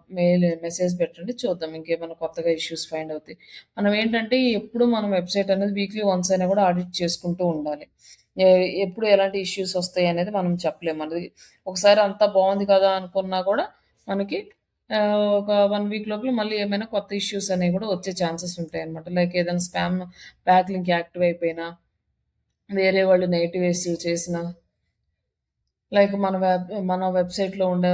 మెసేజ్ పెట్టండి చూద్దాం. ఇంకేమైనా కొత్తగా ఇష్యూస్ ఫైండ్ అవుతాయి. మనం ఏంటంటే ఎప్పుడు మనం వెబ్‌సైట్ అనేది వీక్లీ వన్స్ అయినా కూడా ఆడిట్ చేసుకుంటూ ఉండాలి. ఎ ఎప్పుడు ఎలాంటి ఇష్యూస్ వస్తాయి అనేది మనం చెప్పలేము. అది ఒకసారి అంతా బావుంది కదా అనుకున్నా కూడా మనకి ఒక 1 వీక్ లోపల మళ్ళీ ఏమైనా కొత్త ఇష్యూస్ అనేవి కూడా వచ్చే ఛాన్సెస్ ఉంటాయన్నమాట. లైక్ ఏదైనా స్పామ్ బ్యాక్ లింక్ యాక్టివ్ అయిపోయినా, వేరే వాళ్ళు నెగెటివ్ ఎస్‌ఈ చేసినా, లైక్ మన వెబ్‌సైట్‌లో ఉండే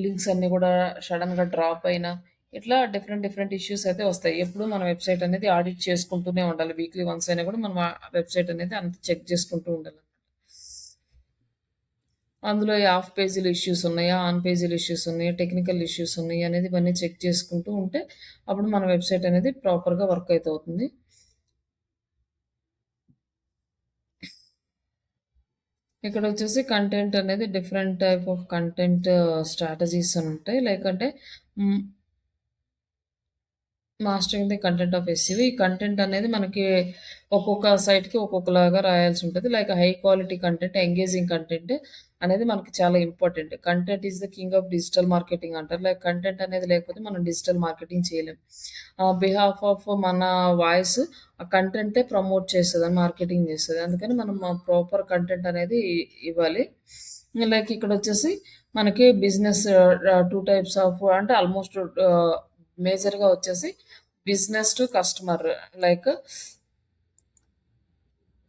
లింక్స్ అన్నీ గూడా సడెన్‌గా డ్రాప్ అయినా, ఇట్లా డిఫరెంట్ డిఫరెంట్ ఇష్యూస్ అయితే వస్తాయి. ఎప్పుడు మన వెబ్‌సైట్ అనేది ఆడిట్ చేసుకుంటూనే ఉండాలి. వీక్లీ వన్స్ అయినా గూడా మనం ఆ వెబ్‌సైట్ అనేది అంత చెక్ చేసుకుంటూ ఉండాలి. అందులో ఈ హాఫ్ పేజీల ఇష్యూస్ ఉన్నాయా? ఆన్ పేజీల ఇష్యూస్ ఉన్నాయా? టెక్నికల్ ఇష్యూస్ ఉన్నాయా? అనేది ఇవన్నీ చెక్ చేసుకుంటూ ఉంటే అప్పుడు మన వెబ్‌సైట్ అనేది ప్రాపర్‌గా వర్క్ అయితే అవుతుంది. ఇక్కడొచ్చేసి కంటెంట్ అనేది different type of content strategies అని ఉంటాయి. లైక్ అంటే హ్మ్. Mastering the content of SEO. ఈ కంటెంట్ అనేది మనకి ఒక్కొక్క సైట్‌కి ఒక్కొక్కలాగా రాయాల్సి ఉంటది. Like high quality content, engaging content అనేది మనకి చాలా important. Content is the king of digital marketing అంటారు. లైక్ కంటెంట్ అనేది లేకపోతే మనం డిజిటల్ మార్కెటింగ్ చేయలేం. బిహాఫ్ ఆఫ్ మన వాయిస్ ఆ కంటెంటే ప్రమోట్ చేస్తదని, మార్కెటింగ్ చేస్తది. అందుకని మనం ప్రాపర్ కంటెంట్ అనేది ఇవ్వాలి. లైక్ ఇక్కడొచ్చేసి మనకి బిజినెస్ 2 టైప్స్ ఆఫ్ అంటే ఆల్మోస్ట్ మేజర్‌గా వచ్చేసి business to customer. Like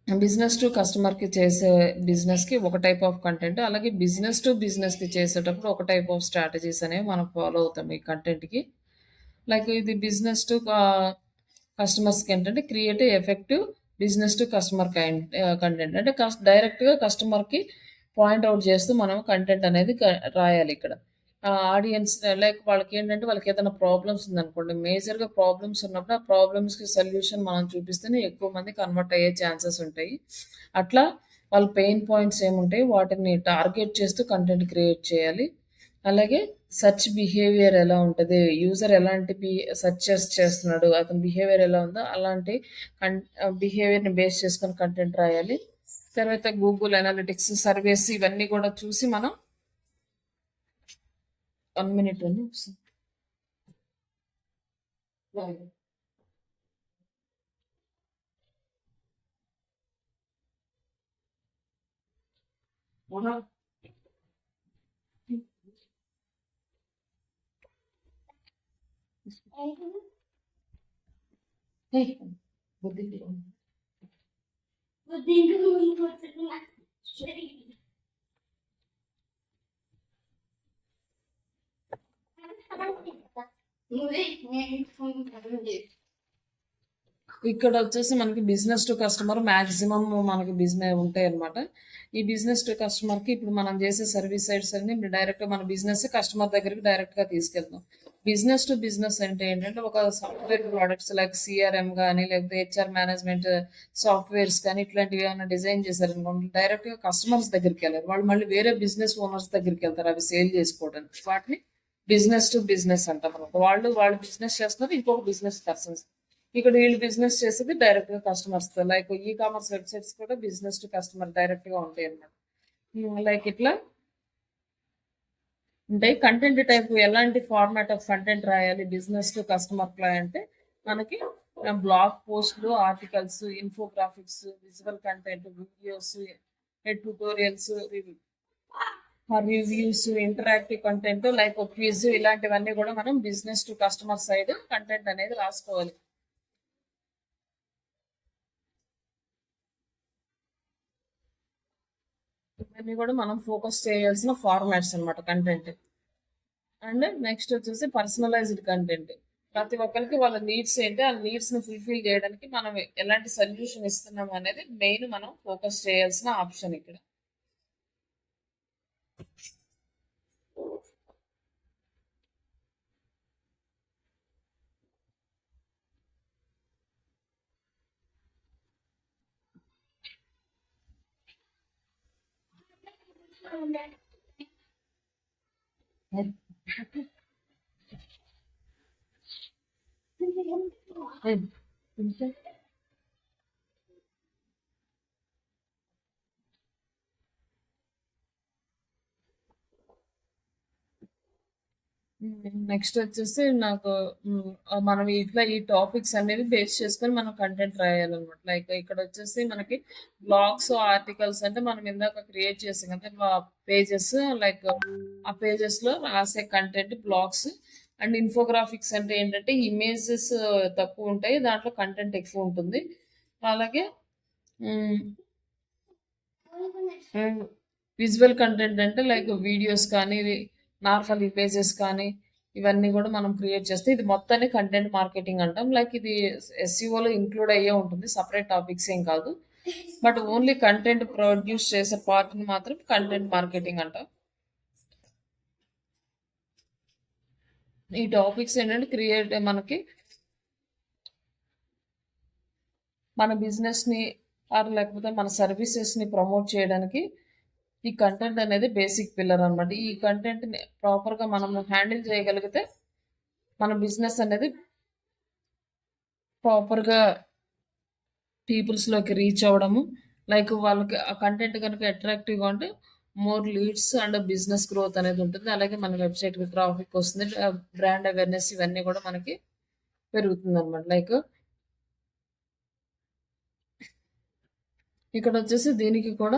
business to కస్టమర్‌కి చేసే బిజినెస్‌కి ఒక టైప్ ఆఫ్ కంటెంట్. అలాగే బిజినెస్ టు బిజినెస్‌కి చేసేటప్పుడు ఒక టైప్ ఆఫ్ స్ట్రాటజీస్ అనేవి మనం ఫాలో అవుతాం ఈ కంటెంట్‌కి. లైక్ ఇది బిజినెస్ టు కస్టమర్స్‌కి ఏంటంటే create effective business to customer content. అంటే డైరెక్ట్‌గా కస్టమర్‌కి పాయింట్ ఔట్ చేస్తూ మనం కంటెంట్ అనేది రాయాలి ఇక్కడ. ఆడియన్స్ లైక్ వాళ్ళకేంటంటే వాళ్ళకేదైనా ప్రాబ్లమ్స్ ఉందనుకోండి. మేజర్‌గా ప్రాబ్లమ్స్ ఉన్నప్పుడు ఆ ప్రాబ్లమ్స్‌కి సొల్యూషన్ మనం చూపిస్తేనే ఎక్కువ మంది కన్వర్ట్ అయ్యే ఛాన్సెస్ ఉంటాయి. అట్లా వాళ్ళ పెయిన్ పాయింట్స్ ఏముంటాయి వాటిని టార్గెట్ చేస్తూ కంటెంట్ క్రియేట్ చేయాలి. అలాగే సెర్చ్ బిహేవియర్ ఎలా ఉంటది? యూజర్ ఎలాంటి సెర్చెస్ చేస్తున్నాడు? అతని బిహేవియర్ ఎలా ఉందో అలాంటి బిహేవియర్‌ని బేస్ చేసుకొని కంటెంట్ రాయాలి. తర్వాత గూగుల్ అనలిటిక్స్, సర్వేస్ ఇవన్నీ కూడా చూసి మనం 1 మినిట్ అండి. ఇక్కడ వచ్చేసి మనకి బిజినెస్ టు కస్టమర్ మాక్సిమం మనకి బిజినెస్ ఉంటాయన్నమాట. ఈ బిజినెస్ టు కస్టమర్‌కి ఇప్పుడు మనం చేసే సర్వీస్ సైట్స్ అన్నీ డైరెక్ట్‌గా మన బిజినెస్ కస్టమర్ దగ్గరికి డైరెక్ట్‌గా తీసుకెళ్తాం. బిజినెస్ టు బిజినెస్ అంటే ఏంటంటే ఒక సాఫ్ట్‌వేర్ ప్రొడక్ట్స్ లైక్ సీఆర్ఎం గాని, లేకపోతే హెచ్ఆర్ మేనేజ్మెంట్ సాఫ్ట్‌వేర్స్ కానీ ఇట్లాంటివి ఏమైనా డిజైన్ చేశారనుకోండి డైరెక్ట్‌గా కస్టమర్స్ దగ్గరికెళ్లరు. వాళ్ళు మళ్ళీ వేరే బిజినెస్ ఓనర్స్ దగ్గరికెళ్తారు అవి సేల్ చేసుకోవడానికి. వాటిని బిజినెస్ టు బిజినెస్ అంటామన్నమాట. వాళ్ళు బిజినెస్ చేస్తున్నారు. ఇంకొక బిజినెస్ పర్సన్స్. ఇక్కడ వీళ్ళు బిజినెస్ చేసేది డైరెక్ట్‌గా కస్టమర్స్‌తో. లైక్ ఈ కామర్స్ వెబ్‌సైట్స్ కూడా బిజినెస్ టు కస్టమర్ డైరెక్ట్‌గా ఉంటాయన్నమాట. లైక్ ఇట్లా ఉంటాయి. కంటెంట్ టైప్ ఎలాంటి ఫార్మాట్ ఆఫ్ కంటెంట్ రాయాలి బిజినెస్ టు కస్టమర్ అంటే మనకి బ్లాగ్ పోస్ట్‌లు, articles, infographics, visual content, videos, tutorials, reviews, interactive content like quiz ఇలాంటివన్నీ కూడా మనం business to customer side content అనేది రాసుకోవాలి. ఇవన్నీ కూడా మనం ఫోకస్ చేయాల్సిన ఫార్మాట్స్ అన్నమాట కంటెంట్. అండ్ నెక్స్ట్ వచ్చేసి పర్సనలైజ్డ్ కంటెంట్. ప్రతి ఒక్కరికి వాళ్ళ నీడ్స్ ఏంటి, ఆ నీడ్స్‌ని ఫుల్‌ఫిల్ చేయడానికి మనం ఎలాంటి సొల్యూషన్ ఇస్తున్నాం అనేది మెయిన్ మనం ఫోకస్ చేయాల్సిన ఆప్షన్ ఇక్కడ. నెక్స్ట్ వచ్చేసి నాకు మనం ఇట్లా ఈ టాపిక్స్ అనేవి బేస్ చేసుకొని మనం కంటెంట్ రాయాలనమాట. లైక్ ఇక్కడ వచ్చేసి మనకి బ్లాగ్స్, ఆర్టికల్స్ అంటే మనం ఇందాక క్రియేట్ చేసాం కదా పేజెస్. లైక్ ఆ పేజెస్‌లో రాసే కంటెంట్ బ్లాగ్స్. అండ్ ఇన్ఫోగ్రాఫిక్స్ అంటే ఏంటంటే ఇమేజెస్ తక్కువ ఉంటాయి. దాంట్లో కంటెంట్ ఎక్కువ ఉంటుంది. అలాగే హ్మ్. విజువల్ కంటెంట్ అంటే లైక్ వీడియోస్ కానీ, నార్మల్ ఇమేజెస్ కానీ, ఇవన్నీ కూడా మనం క్రియేట్ చేస్తే ఇది మొత్తాన్ని కంటెంట్ మార్కెటింగ్ అంటాం. లైక్ ఇది ఎస్ఈఓలో ఇంక్లూడ్ అయ్యే ఉంటుంది. సెపరేట్ టాపిక్స్ ఏం కాదు. బట్ ఓన్లీ కంటెంట్ ప్రొడ్యూస్ చేసే పార్ట్ని మాత్రం కంటెంట్ మార్కెటింగ్ అంటాం. ఈ టాపిక్స్ ఏంటంటే క్రియేట్ మనకి మన బిజినెస్ని ఆర్ లేకపోతే మన సర్వీసెస్ని ప్రమోట్ చేయడానికి ఈ కంటెంట్ అనేది బేసిక్ పిల్లర్ అనమాట. ఈ కంటెంట్ని ప్రాపర్గా మనం హ్యాండిల్ చేయగలిగితే మన బిజినెస్ అనేది ప్రాపర్గా పీపుల్స్లోకి రీచ్ అవ్వడము, లైక్ వాళ్ళకి ఆ కంటెంట్ కనుక అట్రాక్టివ్గా ఉంటే more leads and business growth అనేది ఉంటుంది. అలాగే మన వెబ్సైట్కి ట్రాఫిక్ వస్తుంది, బ్రాండ్ అవేర్నెస్ ఇవన్నీ కూడా మనకి పెరుగుతుంది అనమాట. లైక్ ఇక్కడ వచ్చేసి దీనికి కూడా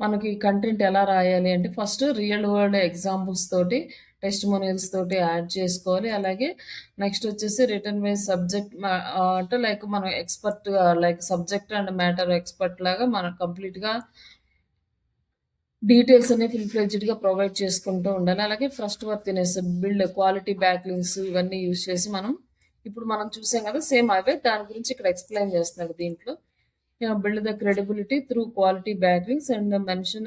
మనకి కంటెంట్ ఎలా రాయాలి అంటే ఫస్ట్ రియల్ వరల్డ్ ఎగ్జాంపుల్స్ తోటి, టెస్టిమోనియల్స్ తోటి యాడ్ చేసుకోవాలి. అలాగే నెక్స్ట్ వచ్చేసి రిటర్న్ వైజ్ సబ్జెక్ట్ అంటే లైక్ మనం expert like subject and matter expert లాగా మనం కంప్లీట్గా డీటెయిల్స్ అనేవి ఫుల్ ఫ్లెడ్జ్డ్గా ప్రొవైడ్ చేసుకుంటూ ఉండాలి. అలాగే trust worthiness, build, quality back links ఇవన్నీ యూజ్ చేసి మనం ఇప్పుడు మనం చూసాం కదా సేమ్ అవే దాని గురించి ఇక్కడ ఎక్స్ప్లెయిన్ చేస్తున్నాడు దీంట్లో. Build the credibility through quality backlinks and the mention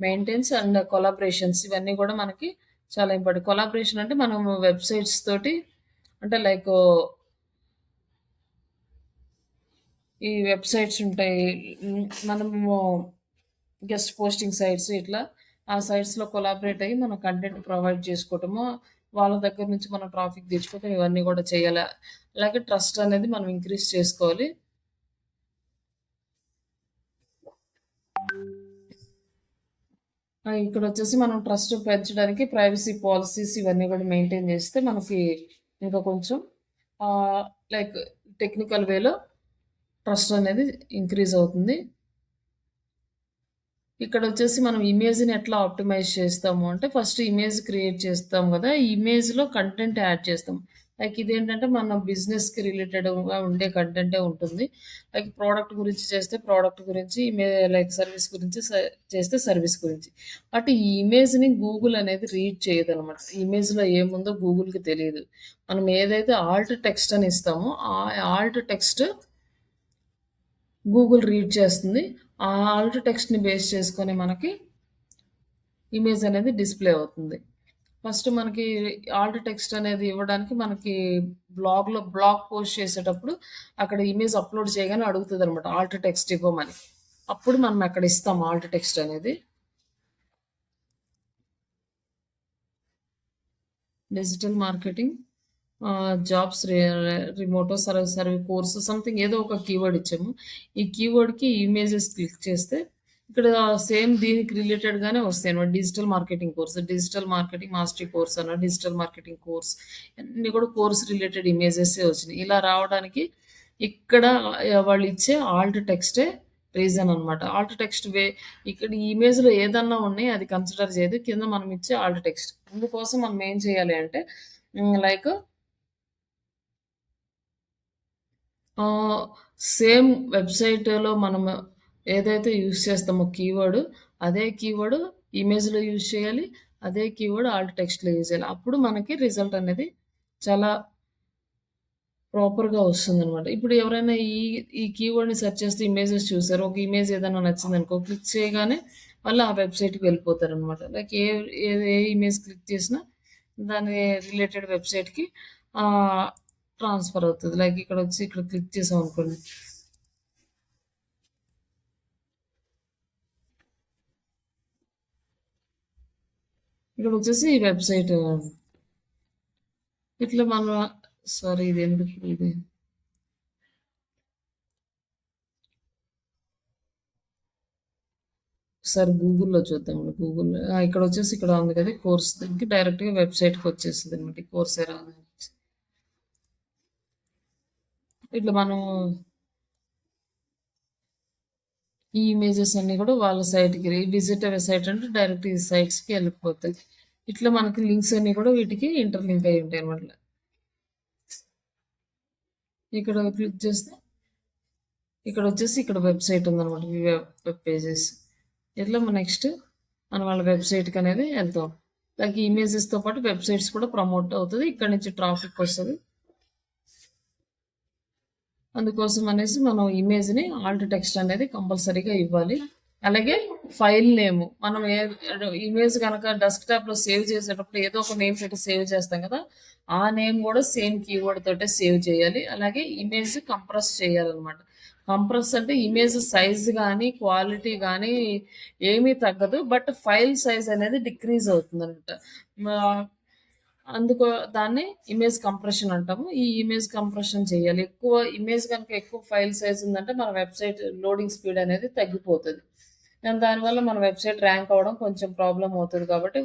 maintenance and collaborations ఇవన్నీ కూడా మనకి చాలా ఇంపార్టెంట్. కొలాబరేషన్ అంటే మనం వెబ్సైట్స్ తోటి అంటే లైక్ ఈ వెబ్సైట్స్ ఉంటాయి, మనము గెస్ట్ పోస్టింగ్ సైట్స్ ఇట్లా ఆ సైట్స్లో కొలాబరేట్ అయ్యి మనం కంటెంట్ ప్రొవైడ్ చేసుకోవటము, వాళ్ళ దగ్గర నుంచి మనం ట్రాఫిక్ తెచ్చుకోవటం ఇవన్నీ కూడా చేయాలి. అలాగే ట్రస్ట్ అనేది మనం ఇంక్రీజ్ చేసుకోవాలి. ఇక్కడ వచ్చేసి మనం ట్రస్ట్ పెంచడానికి ప్రైవసీ పాలసీస్ ఇవన్నీ కూడా మెయింటైన్ చేస్తే మనకి ఇంకా కొంచెం లైక్ టెక్నికల్ వేలో ట్రస్ట్ అనేది ఇంక్రీజ్ అవుతుంది. ఇక్కడ వచ్చేసి మనం ఇమేజ్ని ఎట్లా ఆప్టిమైజ్ చేస్తాము అంటే ఫస్ట్ ఇమేజ్ క్రియేట్ చేస్తాం కదా, ఈ ఇమేజ్లో కంటెంట్ యాడ్ చేస్తాం. లైక్ ఇదేంటంటే మన బిజినెస్కి రిలేటెడ్గా ఉండే కంటెంటే ఉంటుంది. లైక్ ప్రోడక్ట్ గురించి చేస్తే ప్రోడక్ట్ గురించి, లైక్ సర్వీస్ గురించి చేస్తే సర్వీస్ గురించి. బట్ ఈ ఇమేజ్ని గూగుల్ అనేది రీడ్ చేయదు అనమాట. ఇమేజ్లో ఏముందో గూగుల్కి తెలియదు. మనం ఏదైతే ఆల్ట్ టెక్స్ట్ అని ఇస్తామో ఆ ఆల్ట్ టెక్స్ట్ గూగుల్ రీడ్ చేస్తుంది. ఆ ఆల్ట్ టెక్స్ట్ని బేస్ చేసుకొని మనకి ఇమేజ్ అనేది డిస్ప్లే అవుతుంది. ఫస్ట్ మనకి ఆల్ట్ టెక్స్ట్ అనేది ఇవ్వడానికి మనకి బ్లాగ్ పోస్ట్ చేసేటప్పుడు అక్కడ ఇమేజ్ అప్లోడ్ చేయగానే అడుగుతుంది అనమాట ఆల్ట్ టెక్స్ట్ ఇవ్వమని. అప్పుడు మనం అక్కడ ఇస్తాం ఆల్ట్ టెక్స్ట్ అనేది. Digital marketing, jobs, remote survey course something ఏదో ఒక కీవర్డ్ ఇచ్చాము. ఈ కీవర్డ్కి ఇమేజెస్ క్లిక్ చేస్తే ఇక్కడ సేమ్ దీనికి రిలేటెడ్గానే వస్తాయి అనమాట. Digital marketing course, digital marketing mastery course అన్న, డిజిటల్ మార్కెటింగ్ కోర్స్ అన్నీ కూడా కోర్స్ రిలేటెడ్ ఇమేజెస్ వచ్చినాయి. ఇలా రావడానికి ఇక్కడ వాళ్ళు ఇచ్చే ఆల్ట్ టెక్స్టే రీజన్ అనమాట. ఆల్ట్ టెక్స్ట్ ఇక్కడ ఈ ఇమేజ్లో ఏదన్నా ఉన్నాయి అది కన్సిడర్ చేయదు, కింద మనం ఇచ్చే ఆల్ట్ టెక్స్ట్. అందుకోసం మనం ఏం చేయాలి అంటే లైక్ సేమ్ వెబ్సైట్లో మనం ఏదైతే యూజ్ చేస్తామో కీవర్డ్, అదే కీవర్డ్ ఇమేజ్లో యూజ్ చేయాలి, అదే కీవర్డ్ ఆల్ట్ టెక్స్ట్లో యూజ్ చేయాలి. అప్పుడు మనకి రిజల్ట్ అనేది చాలా ప్రాపర్గా వస్తుంది అనమాట. ఇప్పుడు ఎవరైనా ఈ కీవర్డ్ని సెర్చ్ చేస్తే ఇమేజెస్ చూసారు, ఒక ఇమేజ్ ఏదైనా నచ్చింది అనుకో, క్లిక్ చేయగానే వాళ్ళు ఆ వెబ్సైట్కి వెళ్ళిపోతారు అనమాట. లైక్ ఏ ఇమేజ్ క్లిక్ చేసినా దాని రిలేటెడ్ వెబ్సైట్కి ట్రాన్స్ఫర్ అవుతుంది. లైక్ ఇక్కడ వచ్చి ఇక్కడ క్లిక్ చేసాం అనుకోండి, ఇక్కడ వచ్చేసి వెబ్సైట్ ఇట్లా మన సారీ ఇది ఎందుకు ఇది ఒకసారి గూగుల్‌లో చూద్దామండి. ఇక్కడొచ్చేసి ఇక్కడ ఉంది కదా! కోర్స్ దీనికి డైరెక్ట్‌గా వెబ్‌సైట్‌కి వచ్చేస్తదనమాట. ఈ కోర్సెరా అని. ఇట్లా మనం ఈ ఇమేజెస్ అన్నీ కూడా వాళ్ళ సైట్‌కి విజిట్ అవే సైట్ అంటే డైరెక్ట్ ఈ సైట్స్‌కి వెళ్ళిపోతాయి. ఇట్లా మనకి లింక్స్ అన్నీ కూడా వీటికి ఇంటర్‌లింక్ అయ్యి ఉంటాయన్నమాట. ఇక్కడ క్లిక్ చేస్తే ఇక్కడొచ్చేసి ఇక్కడ వెబ్‌సైట్ ఉందన్నమాట. Web pages. ఇట్లా నెక్స్ట్ మనం వాళ్ళ వెబ్‌సైట్‌కి అనేది వెళ్తాం. లైక్ ఇమేజెస్‌తో పాటు వెబ్‌సైట్స్ కూడా ప్రమోట్ అవుతది. ఇక్కడ నుంచి ట్రాఫిక్ వస్తది. అందుకోసం అనేసి మనం ఇమేజ్‌ని ఆల్ట్ టెక్స్ట్ అనేది కంపల్సరీగా ఇవ్వాలి. అలాగే ఫైల్ నేమ్ మనం ఇమేజ్ గనక డెస్క్‌టాప్‌లో సేవ్ చేసేటప్పుడు ఏదో ఒక నేమ్ పెట్టి సేవ్ చేస్తాం కదా! ఆ నేమ్ కూడా సేమ్ కీవర్డ్ తోటే సేవ్ చేయాలి. అలాగే ఇమేజ్ కంప్రెస్ చేయాలన్నమాట. కంప్రెస్ అంటే ఇమేజ్ సైజ్ గానీ, క్వాలిటీ గానీ ఏమీ తగ్గదు. బట్ ఫైల్ సైజ్ అనేది డిక్రీజ్ అవుతుందన్నమాట. మా అందుకో దాన్ని ఇమేజ్ కంప్రెషన్ అంటాము. ఈ ఇమేజ్ కంప్రెషన్ చేయాలి. ఇమేజ్ గనుక ఎక్కువ ఫైల్ సైజ్ ఉందంటే మన వెబ్‌సైట్ లోడింగ్ స్పీడ్ అనేది తగ్గిపోతది. అండ్ దానివల్ల మన వెబ్‌సైట్ ర్యాంక్ అవ్వడం కొంచెం ప్రాబ్లమ్ అవుతది కాబట్టి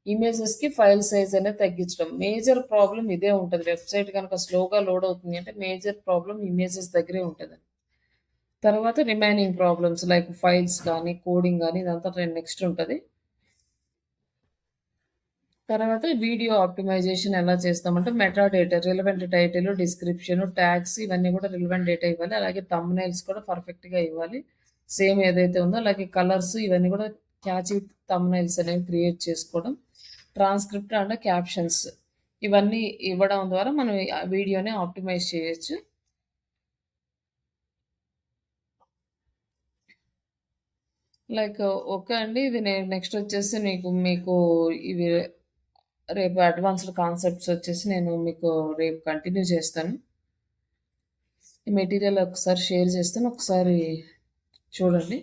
ఇమేజెస్‌కి ఫైల్ సైజ్ అనేది తగ్గించడం. మేజర్ ప్రాబ్లమ్ ఇదే ఉంటది. వెబ్‌సైట్ గనుక స్లోగా లోడ్ అవుతుంది అంటే మేజర్ ప్రాబ్లమ్ ఇమేజెస్ దగ్గరే ఉంటది. తర్వాత రిమైనింగ్ ప్రాబ్లమ్స్ లైక్ ఫైల్స్ గానీ, కోడింగ్ గానీ ఇదంతా నెక్స్ట్ ఉంటది. తర్వాత వీడియో ఆప్టిమైజేషన్ ఎలా చేస్తామంటే meta data, relevant title, description, tags ఇవన్నీ కూడా రిలవెంట్ డేటా ఇవ్వాలి. అలాగే థంబ్‌నెయిల్స్ కూడా పర్ఫెక్ట్‌గా ఇవ్వాలి. సేమ్ ఏదైతే ఉందో అలాగే కలర్స్ ఇవన్నీ కూడా క్యాచీ థంబ్‌నెయిల్స్ అనేవి క్రియేట్ చేసుకోవడం. ట్రాన్స్క్రిప్ట్ అండ్ క్యాప్షన్స్ ఇవన్నీ ఇవ్వడం ద్వారా మనం ఆ వీడియోని ఆప్టిమైజ్ చేయొచ్చు. లైక్ ఓకే అండి. ఇది నేను నెక్స్ట్ వచ్చేసి మీకు ఇవి రేపు అడ్వాన్స్డ్ కాన్సెప్ట్స్ వచ్చేసి నేను మీకు రేపు కంటిన్యూ చేస్తాను. ఈ మెటీరియల్ ఒకసారి షేర్ చేస్తాను. ఒకసారి చూడండి.